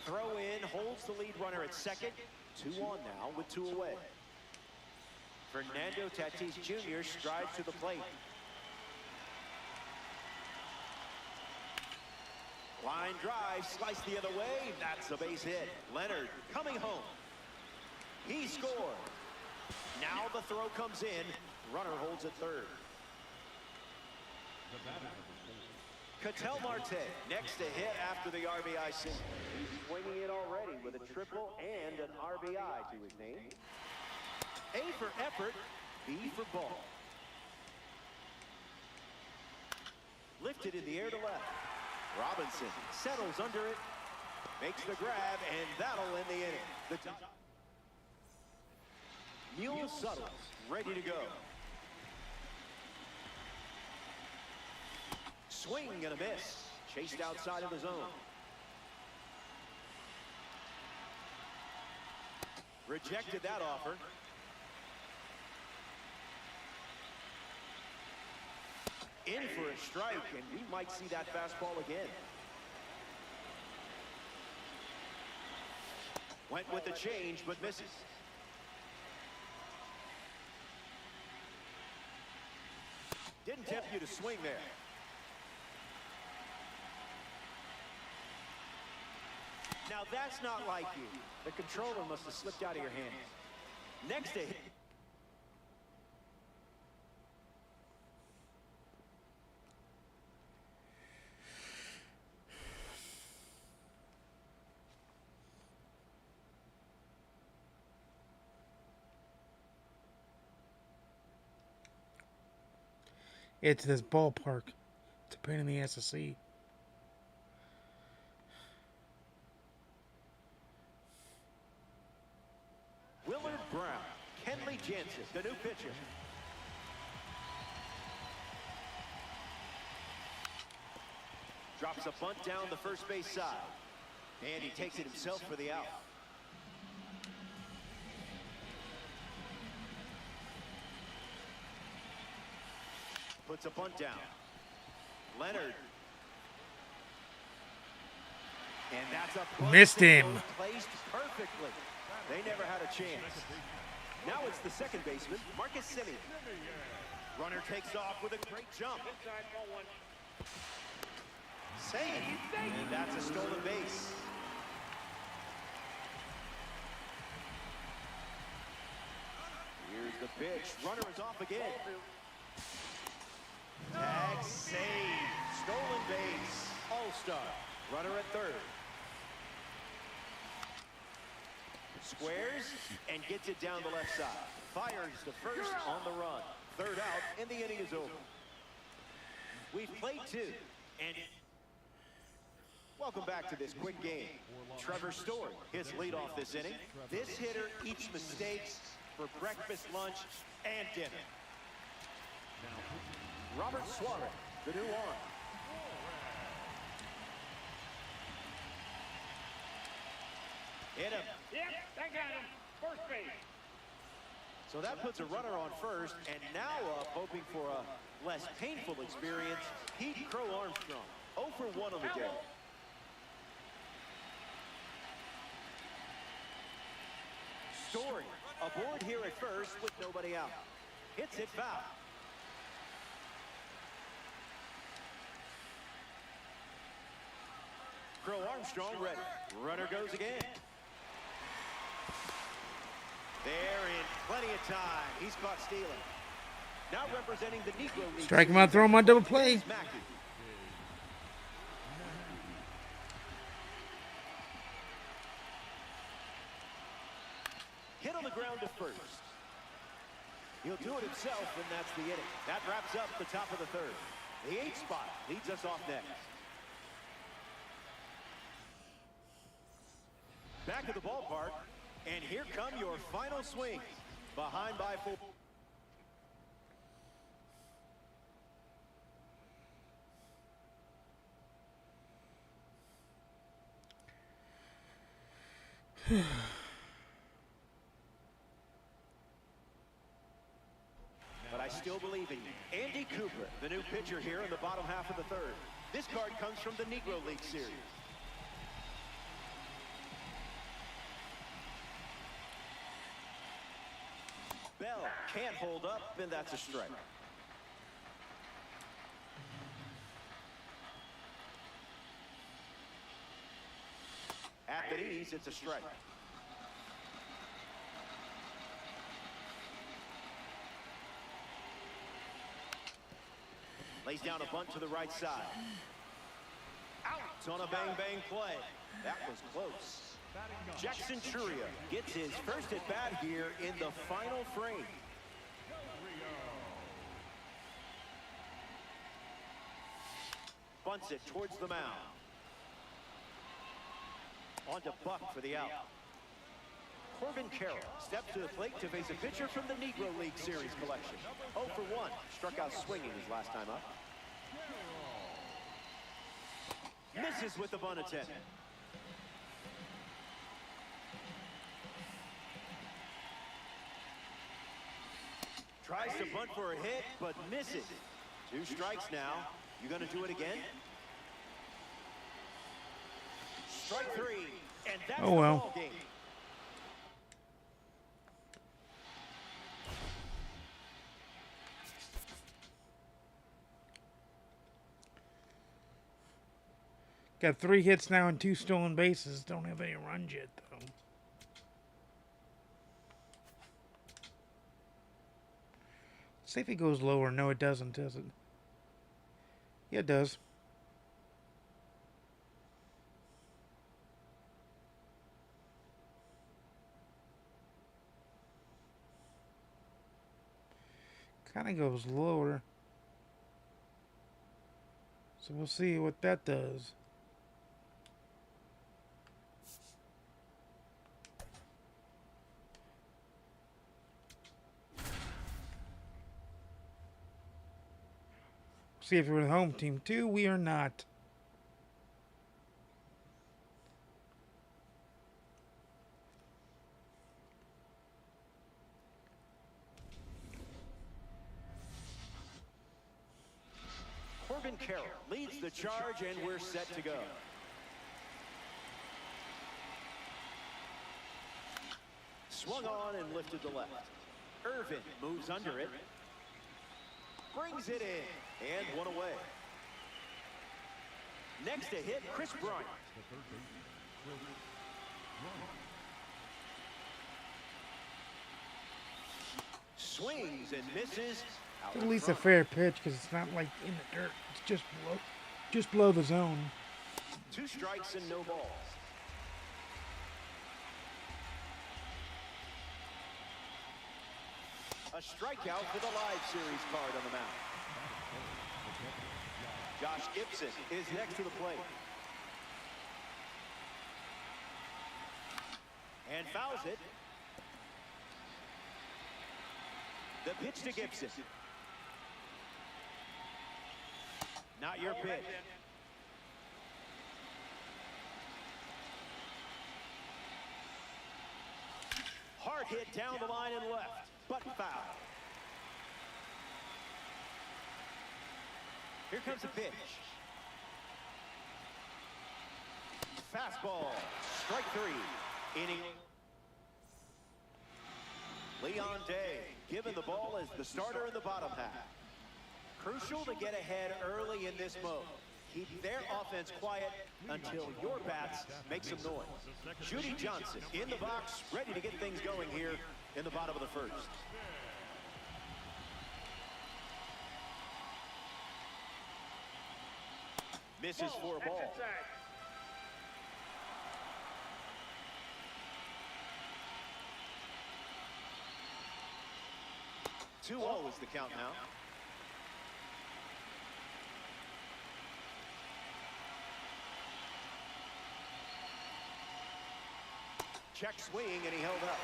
Throw in, holds the lead runner at second. 2 on now with 2 away. Fernando Tatis Jr. strides to the plate. Line drive, sliced the other way. That's a base hit. Leonard coming home. He scored. Now the throw comes in. Runner holds at third. The batter number 4. Ketel Marte next to hit after the RBI single. He's swinging it already with a triple and an RBI to his name. A for effort, B for ball. Lifted in the air to left. Robinson settles under it, makes the grab, and that'll end the inning. Mule Suttles ready to go. Swing and a miss. Chased outside of the zone. Rejected that offer. In for a strike, and we might see that fastball again. Went with the change, but misses. Didn't tempt you to swing there. Now that's not like you. The controller must have slipped out of your hands. Next to hit. It's this ballpark. It's a pain in the ass to see. Willard Brown, Kenley Jansen, the new pitcher. Drops a bunt down the first base side. And he takes it himself for the out. Puts a bunt down. Leonard. And that's a bunt Missed him. placed perfectly. They never had a chance. Now it's the second baseman, Marcus Semien. Runner takes off with a great jump. Save. And that's a stolen base. Here's the pitch. Runner is off again. Tag save. Stolen base. All-star. Runner at third. Squares and gets it down the left side. Fires to first on the run. Third out, and the inning is over. We've played two, and welcome back to this quick game. Trevor Story, his leadoff this inning. This hitter eats mistakes for breakfast, lunch, and dinner. Robert Suarez, the new arm. Hit him. Yep, I got him. First base. So that puts a runner on first, and now hoping for a less painful experience, Pete Crow Armstrong, 0 for 1 on the day. Story aboard here at first with nobody out. Hits it foul. Crow Armstrong ready. Runner goes again. There in plenty of time. He's caught stealing. Now representing the Negro League. Strike him out, throw him on double play. Mackey. Hit on the ground to first. He'll do it himself, and that's the inning. That wraps up the top of the third. The 8th spot leads us off next. Back to the ballpark, and here come your final swings. Behind by 4. But I still believe in you. Andy Cooper, the new pitcher here in the bottom half of the third. This card comes from the Negro League Series. Bell can't hold up, and that's a strike. At the knees, it's a strike. Lays down a bunt to the right side. Out on a bang-bang play. That was close. Jackson Churia gets his first at bat here in the final frame. Bunts it towards the mound. On to Buck for the out. Corbin Carroll steps to the plate to face a pitcher from the Negro League Series collection. 0 for 1. Struck out swinging his last time up. Misses with the bunt attempt. Tries to bunt for a hit, but misses. 2 strikes now. You gonna do it again? Strike 3, and that's oh well. the ball game. Got 3 hits now and 2 stolen bases. Don't have any runs yet, though. See if it goes lower. No, it doesn't, does it? Yeah, it does. Kind of goes lower. So we'll see what that does. See if we're the home team too. We are not. Corbin Carroll leads the charge, and we're set to go. Swung on and lifted to left. Irvin moves under it. Brings it in, and 1 away. Next to hit, Chris Bryant. Swings and misses. At least a fair pitch because it's not like in the dirt. It's just below the zone. 2 strikes and no balls. A strikeout for the live series card on the mound. Josh Gibson is next to the plate. And fouls it. The pitch to Gibson. Not your pitch. Hard hit down the line and left, but foul. Here comes the pitch. Fastball, strike 3. Inning. Leon Day given the ball as the starter in the bottom half. Crucial to get ahead early in this mode. Keep their offense quiet until your bats make some noise. Judy Johnson in the box, ready to get things going here in the bottom of the first. Misses for a ball. 2-0 is the count now. Check swinging, and he held up.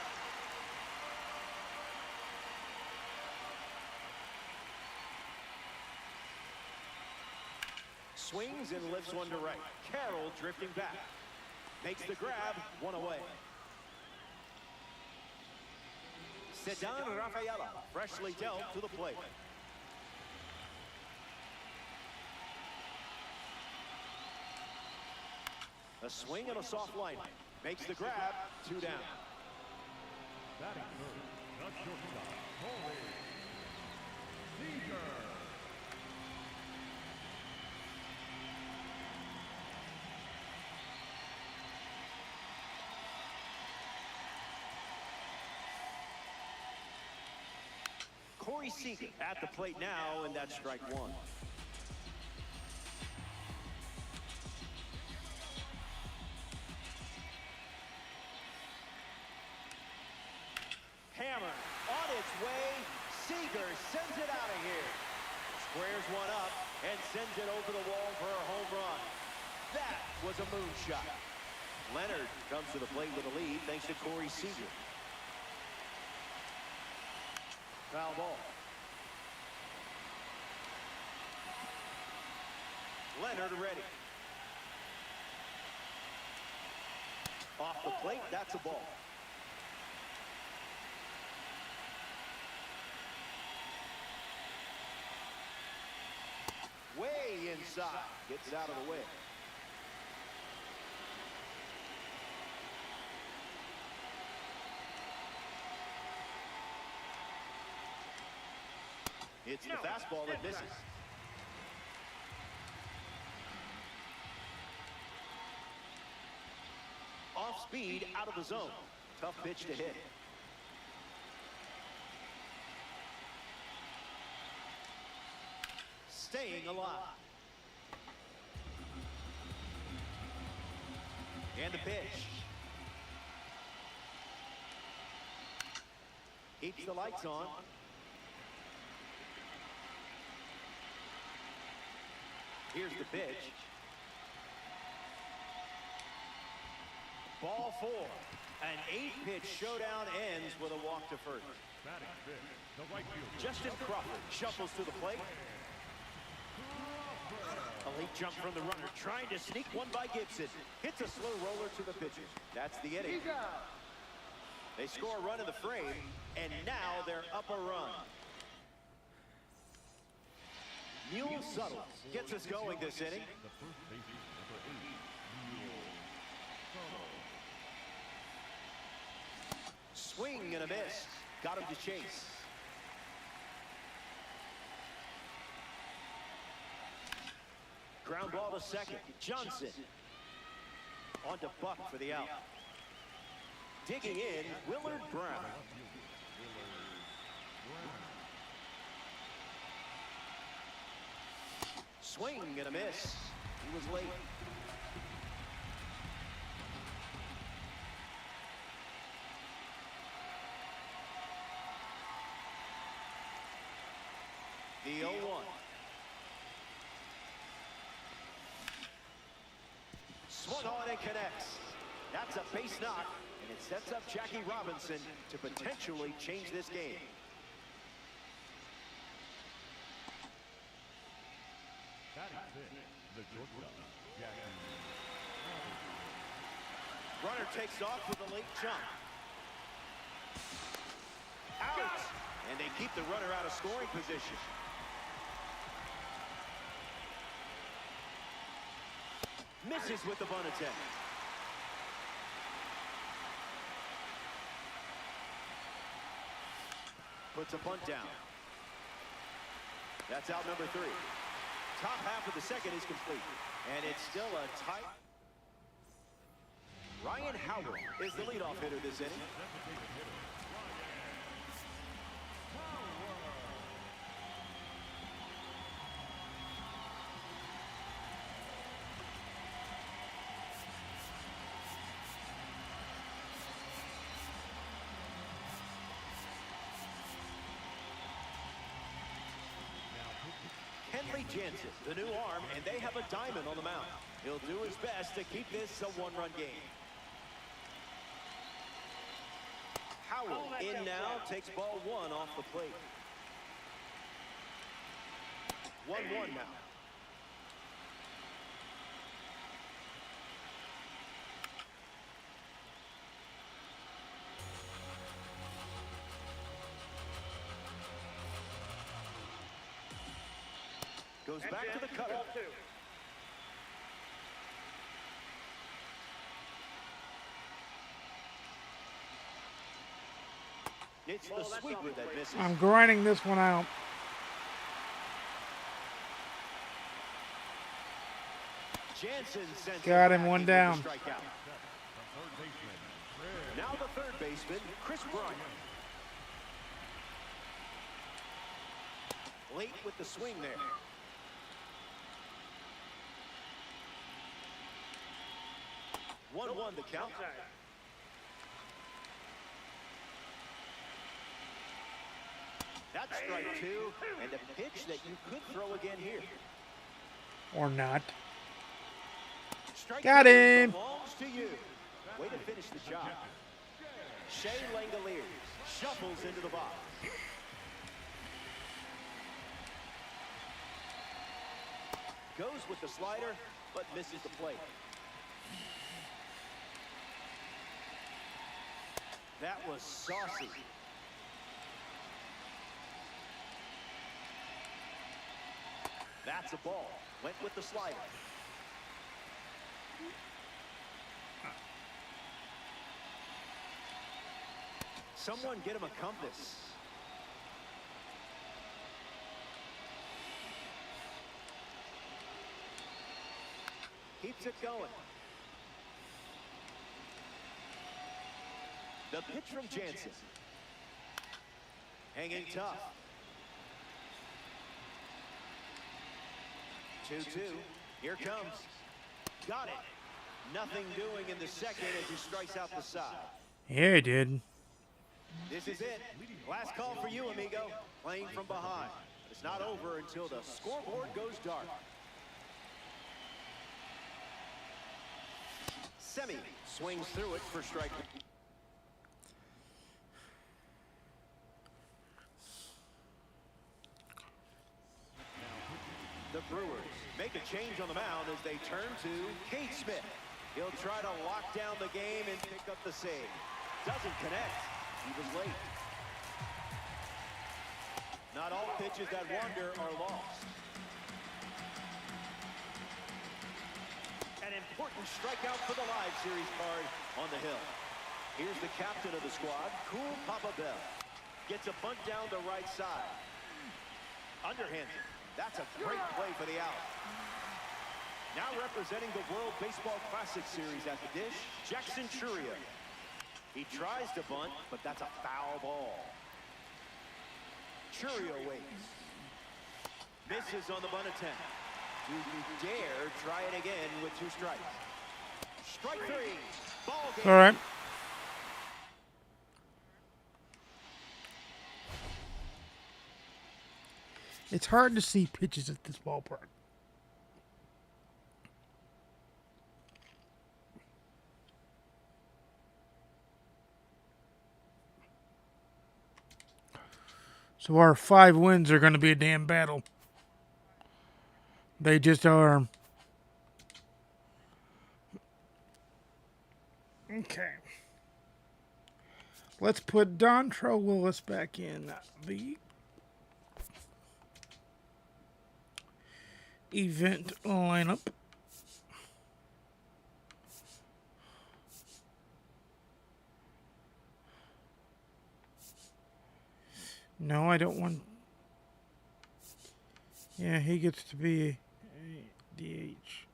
Swings and lifts one to right. Carroll drifting back. Makes the grab, 1 away. Sedan Rafaela, freshly dealt to the plate. A swing and a soft line. Makes the grab, 2 down. Batting third, the shortstop, Corey Seager. Corey Seager at the plate now, and that's strike 1. way. Seager sends it out of here. Squares one up and sends it over the wall for a home run. That was a moonshot. Leonard comes to the plate with a lead thanks to Corey Seager. Foul ball. Leonard ready. Off the plate, that's a ball. Way inside. Gets out of the way. It's the fastball that misses. Off speed, out of the zone. Tough pitch to hit. Staying alive. And the pitch. Keeps the lights on. Here's the pitch. Ball four. An 8-pitch showdown ends with a walk to first. Batting fifth, the right fielder. Justin Crawford shuffles to the plate. A late jump from the runner, trying to sneak one by Gibson. Hits a slow roller to the pitcher. That's the inning. They score a run in the frame, and now they're up a run. Mule Suttles gets us going this inning. The first baseman, number 8, Mule Suttles. Swing and a miss. Got him to chase. Ground ball to second. Johnson. On to Buck for the out. Digging in, Willard Brown. Swing and a miss. He was late. The 0-1. Swung on and connects. That's a base knock, and it sets up Jackie Robinson to potentially change this game. Batting fifth, the shortstop, Jackie Robinson. Runner takes off with a late jump. Out! And they keep the runner out of scoring position. Misses with the bunt attempt. Puts a bunt down. That's out number 3. Top half of the second is complete. And it's still a tight. Ryan Howard is the leadoff hitter this inning. Kenley Jansen, the new arm, and they have a diamond on the mound. He'll do his best to keep this a one-run game. Howell in now, takes ball 1 off the plate. 1-1 now. Goes back to the cutter. It's the sweeper that misses. I'm grinding this one out. Jansen sends Got it him back one in down. with the strikeout. Now the third baseman, Chris Bryant. Late with the swing there. One the count. That's strike two, and a pitch that you could throw again here. Or not. Strike Got two him. belongs to you. Way to finish the job. Shea Langoliers shuffles into the box. Goes with the slider, but misses the plate. That was saucy. That's a ball. Went with the slider. Someone get him a compass. Keeps it going. The pitch from Jansen. Hanging tough. 2-2. Here comes. Got it. Nothing doing in the second as he strikes out the side. Yeah, he did. This is it. Last call for you, amigo. Playing from behind. It's not over until the scoreboard goes dark. Semi swings through it for strike. The Brewers make a change on the mound as they turn to Kate Smith. He'll try to lock down the game and pick up the save. Doesn't connect. He was late. Not all pitches that wander are lost. An important strikeout for the live series card on the hill. Here's the captain of the squad, Cool Papa Bell. Gets a bunt down the right side. Underhanded. That's a great play for the out. Now representing the World Baseball Classic Series at the dish, Jackson Churia. He tries to bunt, but that's a foul ball. Churia waits. Misses on the bunt attempt. Do you dare try it again with 2 strikes? Strike 3. Ball game. All right. It's hard to see pitches at this ballpark. So our 5 wins are going to be a damn battle. They just are. Okay. Let's put Dontrell Willis back in the event lineup. No, I don't want. Yeah, he gets to be a DH.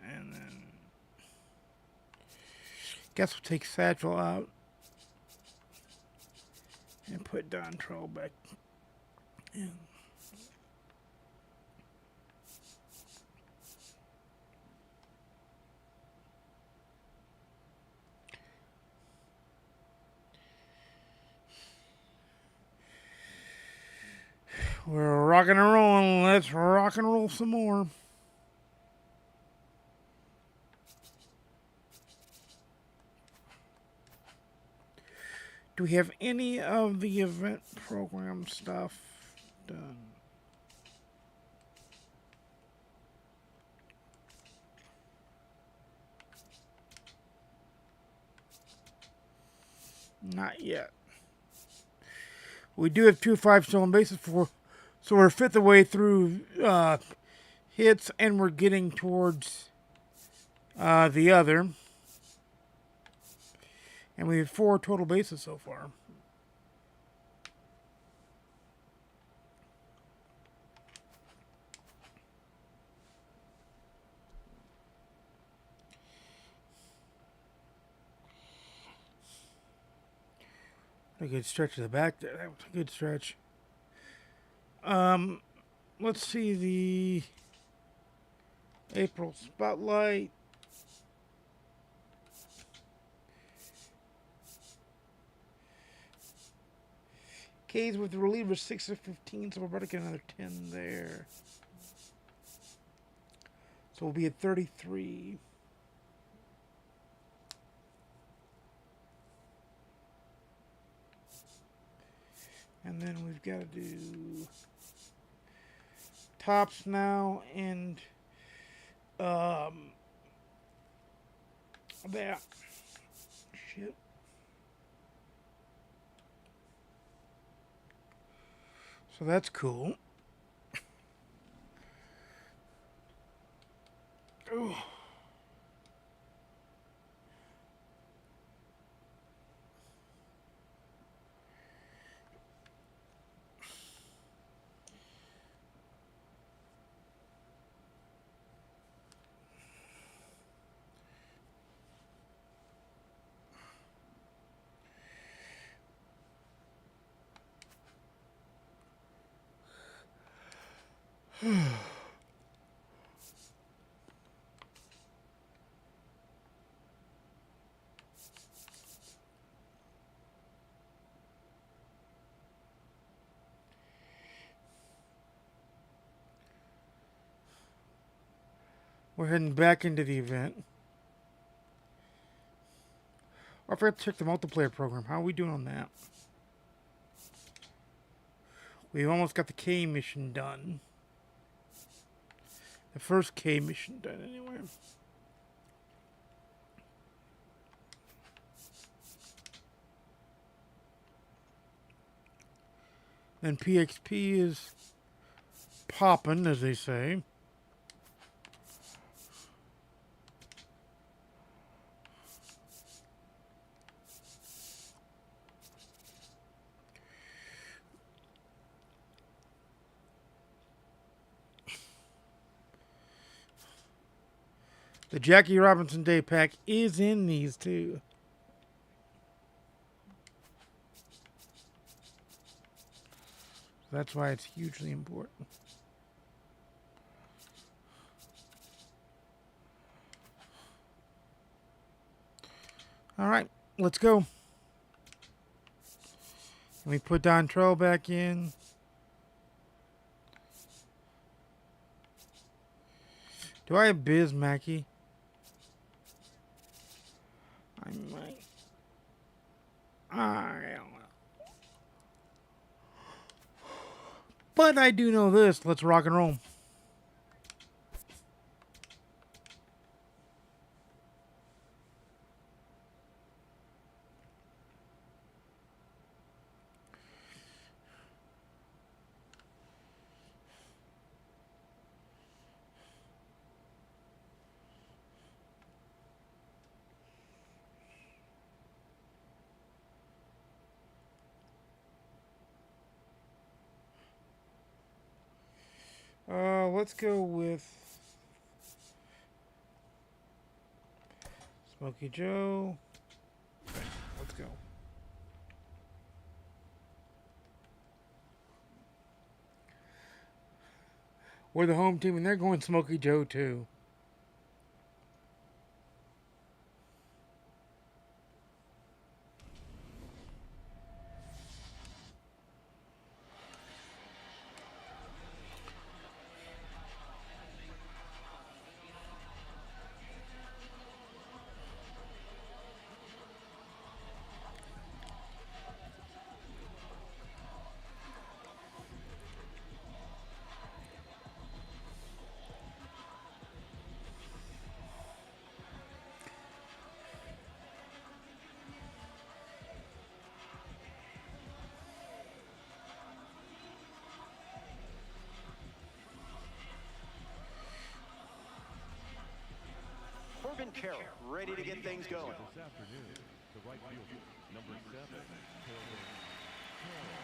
And then guess we'll take Satchel out and put Dontrell back in. We're rocking and rolling. Let's rock and roll some more. Do we have any of the event program stuff done? Not yet. We do have 2 5-stolen bases for. So we're 5th away through hits, and we're getting towards the other. And we have 4 total bases so far. A good stretch to the back there. That was a good stretch. Let's see the April Spotlight. K's with the reliever 6 of 15, so we're about to get another 10 there. So we'll be at 33. And then we've got to do tops now and that. Shit. So that's cool. Ooh. We're heading back into the event. I forgot to check the multiplayer program. How are we doing on that? We've almost got the K mission done. The first K mission done, anyway. Then PXP is popping, as they say. The Jackie Robinson Day Pack is in these too. That's why it's hugely important. All right, let's go. And we put Dontrell back in. Do I have Biz Mackey? I might. I don't know. But I do know this. Let's rock and roll. Let's go with Smokey Joe. Let's go. We're the home team, and they're going Smokey Joe too. Corbin Carroll, ready to get things going. This afternoon, the right fielder, number 7, Corbin Carroll.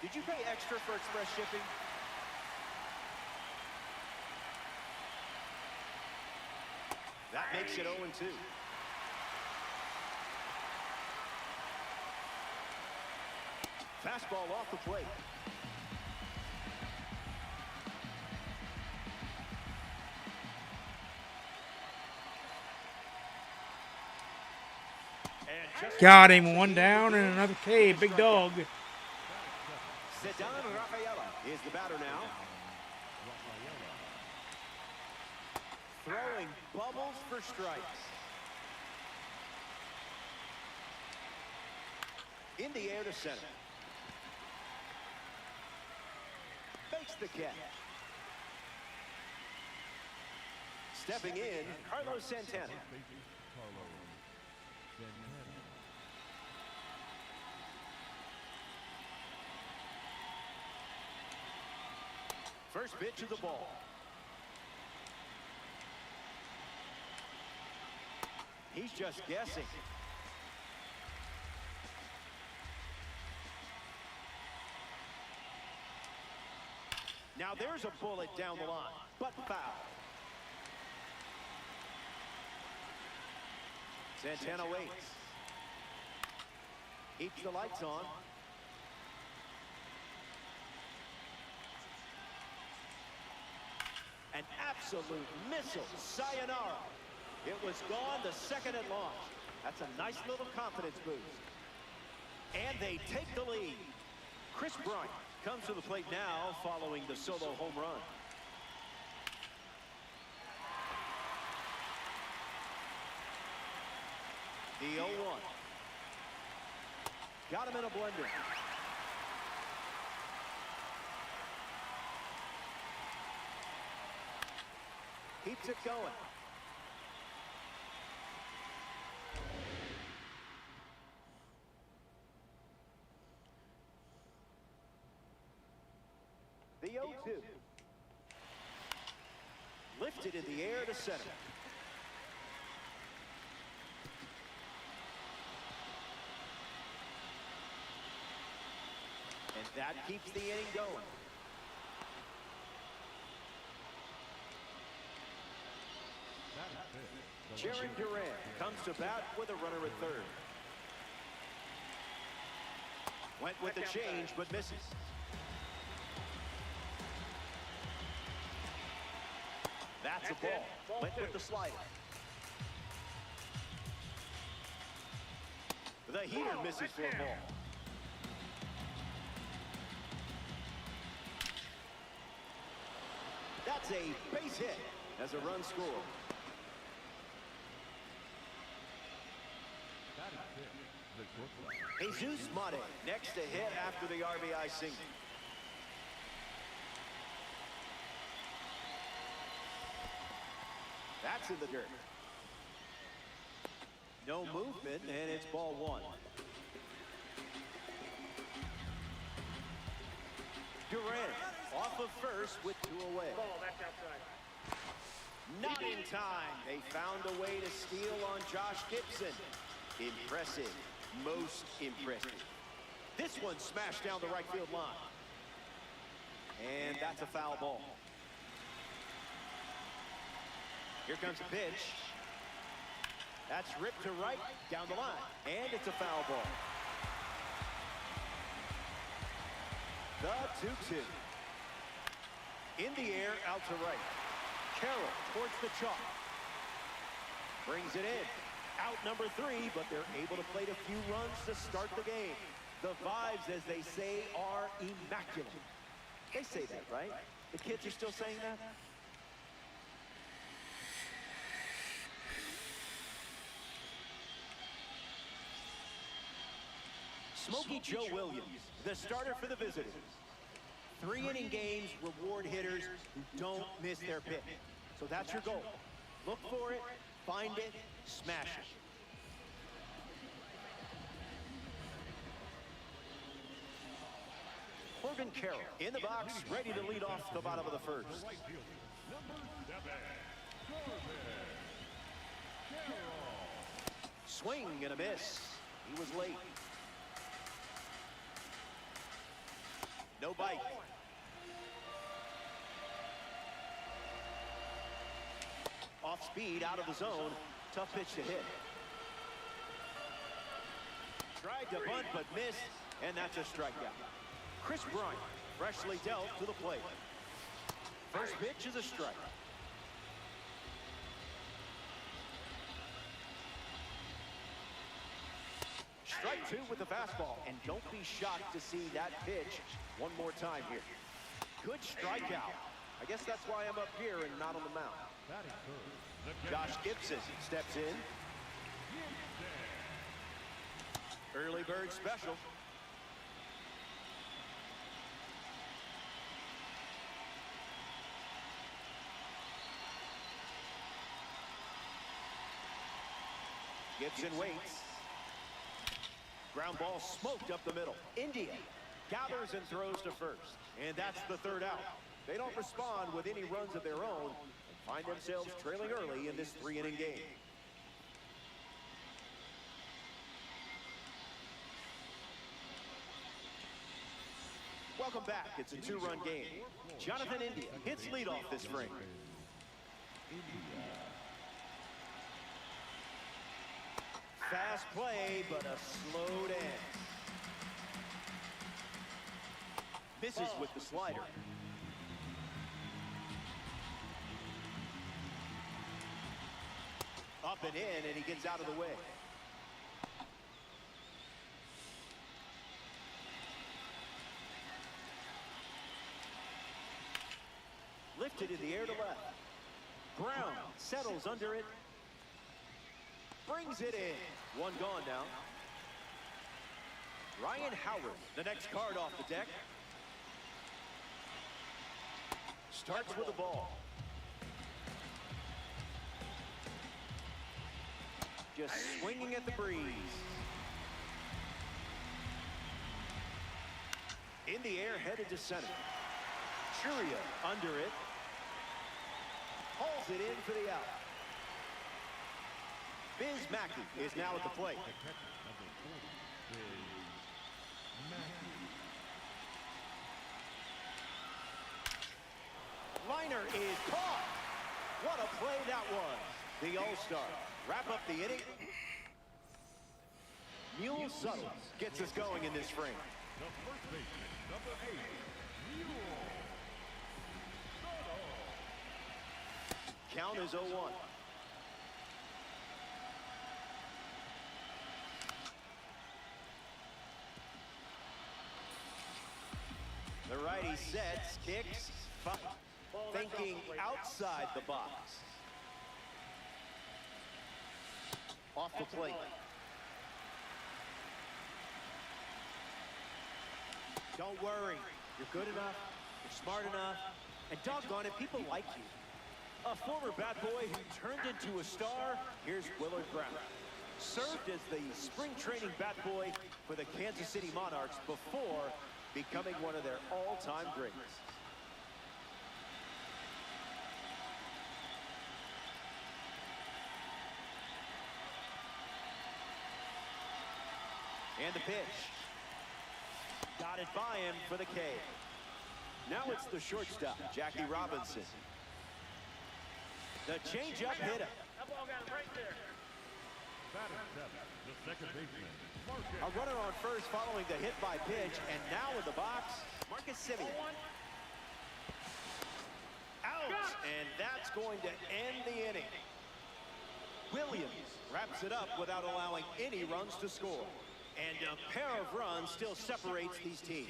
Did you pay extra for express shipping? That makes it 0-2. Fastball off the plate. Got him. One down and another K. Big dog. Sedan Rafaela is the batter now. Throwing bubbles for strikes. In the air to center. Makes the catch. Stepping in, Carlos Santana. First pitch of the ball. He's just guessing. Now there's a bullet down the line, but foul. Santana waits. Keeps the lights on. An absolute missile. Sayonara. It was gone the second it launched. That's a nice little confidence boost. And they take the lead. Chris Bryant comes to the plate now following the solo home run. The 0-1. Got him in a blender. Keeps it going. The 0-2. Lifted in the air to center. And that keeps the inning going. Jared Durant comes to bat with a runner at third. Went with the change, but misses. That's a ball. Went with the slider. The heater misses for a ball. That's a base hit as a run scored. Jesus Mate next to hit after the RBI single. That's in the dirt. No movement, and it's ball one. Durant off of first with two away. Not in time. They found a way to steal on Josh Gibson. Impressive. Most impressive. This one smashed down the right field line. And that's a foul ball. Here comes a pitch. That's ripped to right, down the line. And it's a foul ball. The 2-2. In the air, out to right. Carroll towards the chalk. Brings it in. Out number 3, but they're able to plate a few runs to start the game. The vibes, as they say, are immaculate. They say that, right? The kids are still saying that? Smokey Joe Williams, the starter for the visitors. 3-inning games reward hitters who don't miss their pitch. So that's your goal. Look for it, find it, smash it. Corbin Carroll in the box, ready to lead off the bottom of the first. Swing and a miss. He was late. No bite. Off speed, out of the zone. Tough pitch to hit. Tried to bunt, but missed, and that's a strikeout. Chris Bryant, freshly dealt to the plate. First pitch is a strike. 2 with the fastball. And don't be shocked to see that pitch one more time here. Good strikeout. I guess that's why I'm up here and not on the mound. Batting third, Josh Gibson steps in. Early bird special. Gibson waits. Ground ball smoked up the middle. India gathers and throws to first. And that's the third out. They don't respond with any runs of their own and find themselves trailing early in this 3-inning game. Welcome back. It's a 2-run game. Jonathan India hits leadoff this frame. Fast play, but a slow dance. Misses with the slider. Up and in, and he gets out of the way. Lifted in the air to left. Brown settles under it. Brings it in. One gone now. Ryan Howard, the next card off the deck. Starts with the ball. Just swinging at the breeze. In the air, headed to center. Churia under it. Hauls it in for the out. Biz Mackey is now at the plate. Liner is caught. What a play that was. The All-Star wrap up the inning. Mule Suttles gets us going in this frame. The first baseman, number 8, Mule. Count is 0-1. The righty sets, kicks, thinking outside the box. Off the plate. Don't worry. You're good enough. You're smart enough. And doggone it, people like you. A former bat boy who turned into a star, here's Willard Brown. Served as the spring training bat boy for the Kansas City Monarchs before becoming one of their all-time greats. And the pitch. Got it by him for the K. Now it's the shortstop, Jackie Robinson. The changeup hit him. That ball got him right there. Batting 7, the second baseman, Marcus. A runner on first following the hit by pitch, and now in the box, Marcus Semien. Out, and that's going to end the inning. Williams wraps it up without allowing any runs to score. And a pair of runs still separates these teams.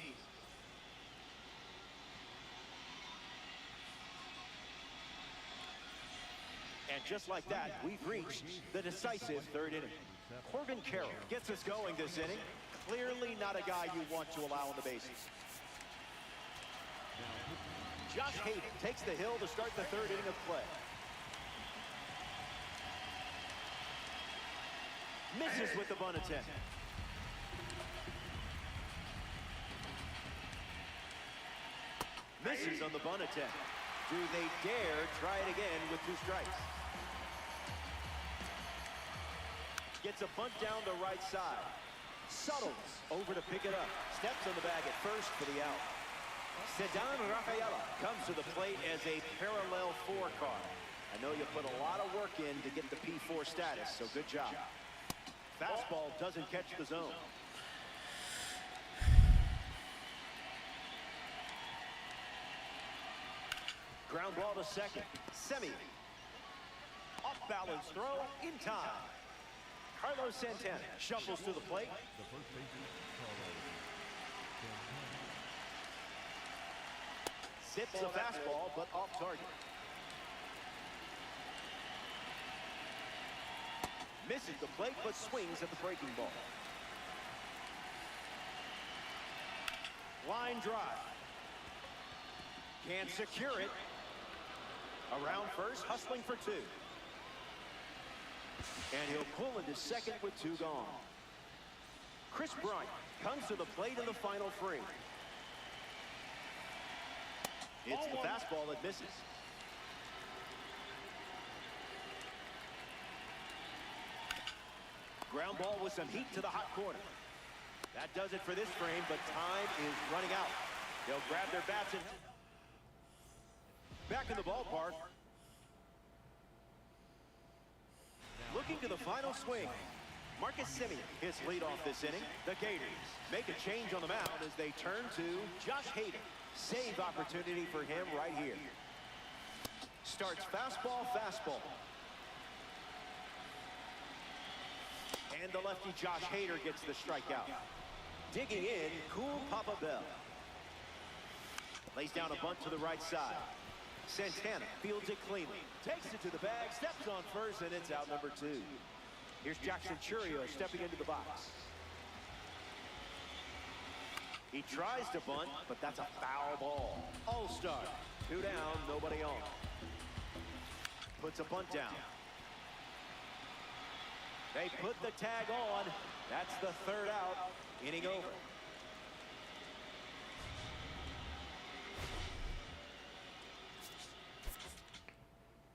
And just like that, we've reached the decisive third inning. Corbin Carroll gets us going this inning. Clearly not a guy you want to allow on the bases. Josh Hayden takes the hill to start the third inning of play. Misses with the bunt attempt. Misses on the bunt attempt. Do they dare try it again with 2 strikes? Gets a bunt down the right side. Suttles over to pick it up. Steps on the bag at first for the out. Ceddanne Rafaela comes to the plate as a parallel 4 card. I know you put a lot of work in to get the P4 status, so good job. Fastball doesn't catch the zone. Ground ball to second. Semien. Off balance throw in time. Carlos Santana shuffles to the plate. The first baseman, Carlos Santana. Zips a fastball, but off target. Misses the plate, but swings at the breaking ball. Line drive. Can't secure it. Around first, hustling for two. And he'll pull into second with two gone. Chris Bryant comes to the plate in the final frame. It's the fastball that misses. Ground ball with some heat to the hot corner. That does it for this frame, but time is running out. They'll grab their bats and back in the ballpark. Looking to the final swing. Marcus Semien, his leadoff this inning. The Gators make a change on the mound as they turn to Josh Hader. Save opportunity for him right here. Starts fastball, fastball. And the lefty Josh Hader gets the strikeout. Digging in, Cool Papa Bell. Lays down a bunt to the right side. Santana fields it cleanly. Takes it to the bag, steps on first, and it's out number two. Here's Jackson Churio stepping into the box. He tries to bunt, but that's a foul ball. All-star. Two down, nobody on. Puts a bunt down. They put the tag on. That's the third out. Inning over.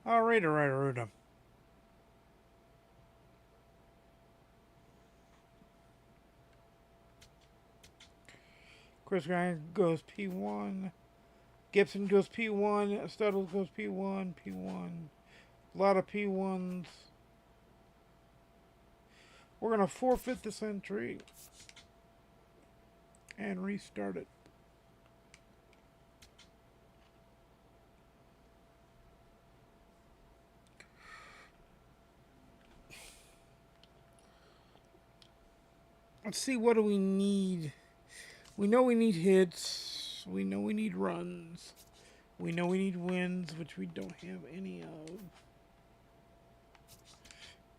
All right. Chris Ryan goes P1. Gibson goes P1. Studdles goes P1. A lot of P1s. We're going to forfeit this entry and restart it. Let's see, what do we need? We know we need hits. We know we need runs. We know we need wins, which we don't have any of.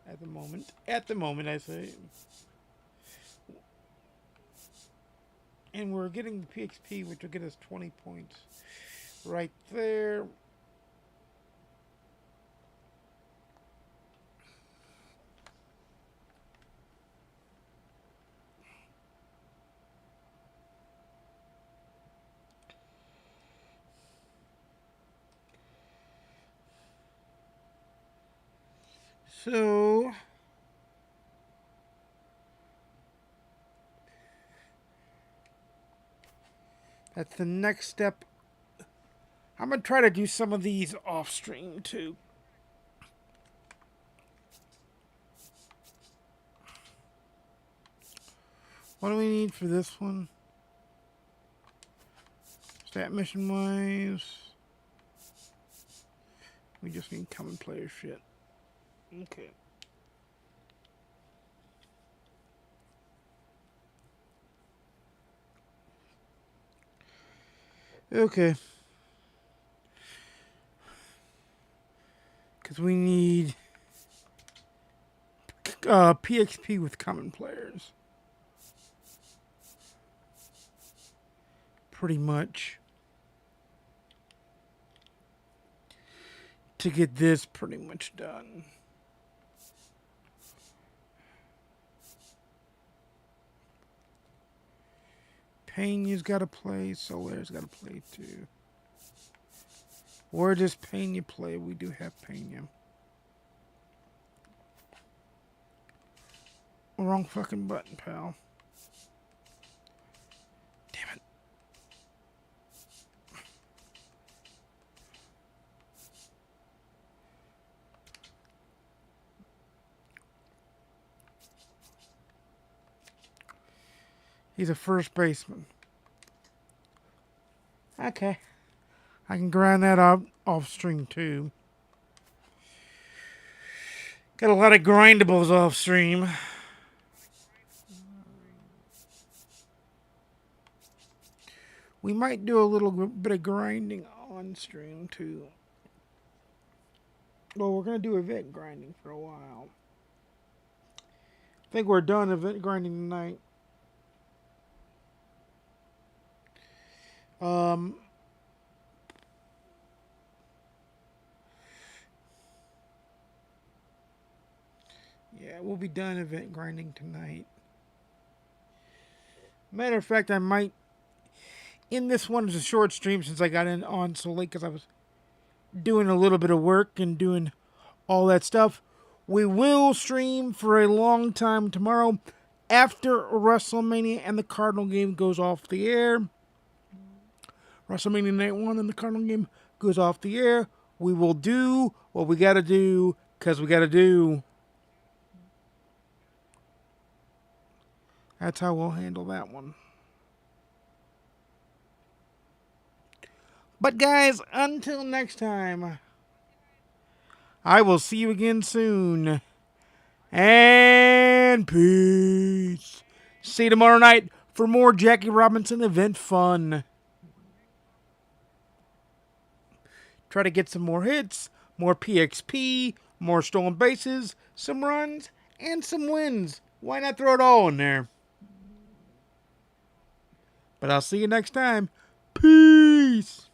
At the moment. At the moment, I say. And we're getting the PXP, which will get us 20 points. Right there. So, that's the next step. I'm going to try to do some of these off stream too. What do we need for this one? Stat mission wise. We just need common player shit. Okay. Okay. Because we need PXP with common players. Pretty much. To get this pretty much done. Pena's got to play. Soler's got to play too. Where does Pena play? We do have Pena. Wrong fucking button, pal. Damn it. He's a first baseman. Okay. I can grind that up off stream too. Got a lot of grindables off stream. We might do a little bit of grinding on stream too. Well, we're going to do event grinding for a while. I think we're done event grinding tonight. Yeah, we'll be done event grinding tonight. Matter of fact, I might. In this one is a short stream since I got in on so late because I was doing a little bit of work and doing all that stuff. We will stream for a long time tomorrow after WrestleMania and the Cardinal game goes off the air. WrestleMania Night 1 and the Cardinal game goes off the air. We will do what we got to do because we got to do. That's how we'll handle that one. But guys, until next time, I will see you again soon. And peace. See you tomorrow night for more Jackie Robinson event fun. Try to get some more hits, more PXP, more stolen bases, some runs, and some wins. Why not throw it all in there? But I'll see you next time. Peace.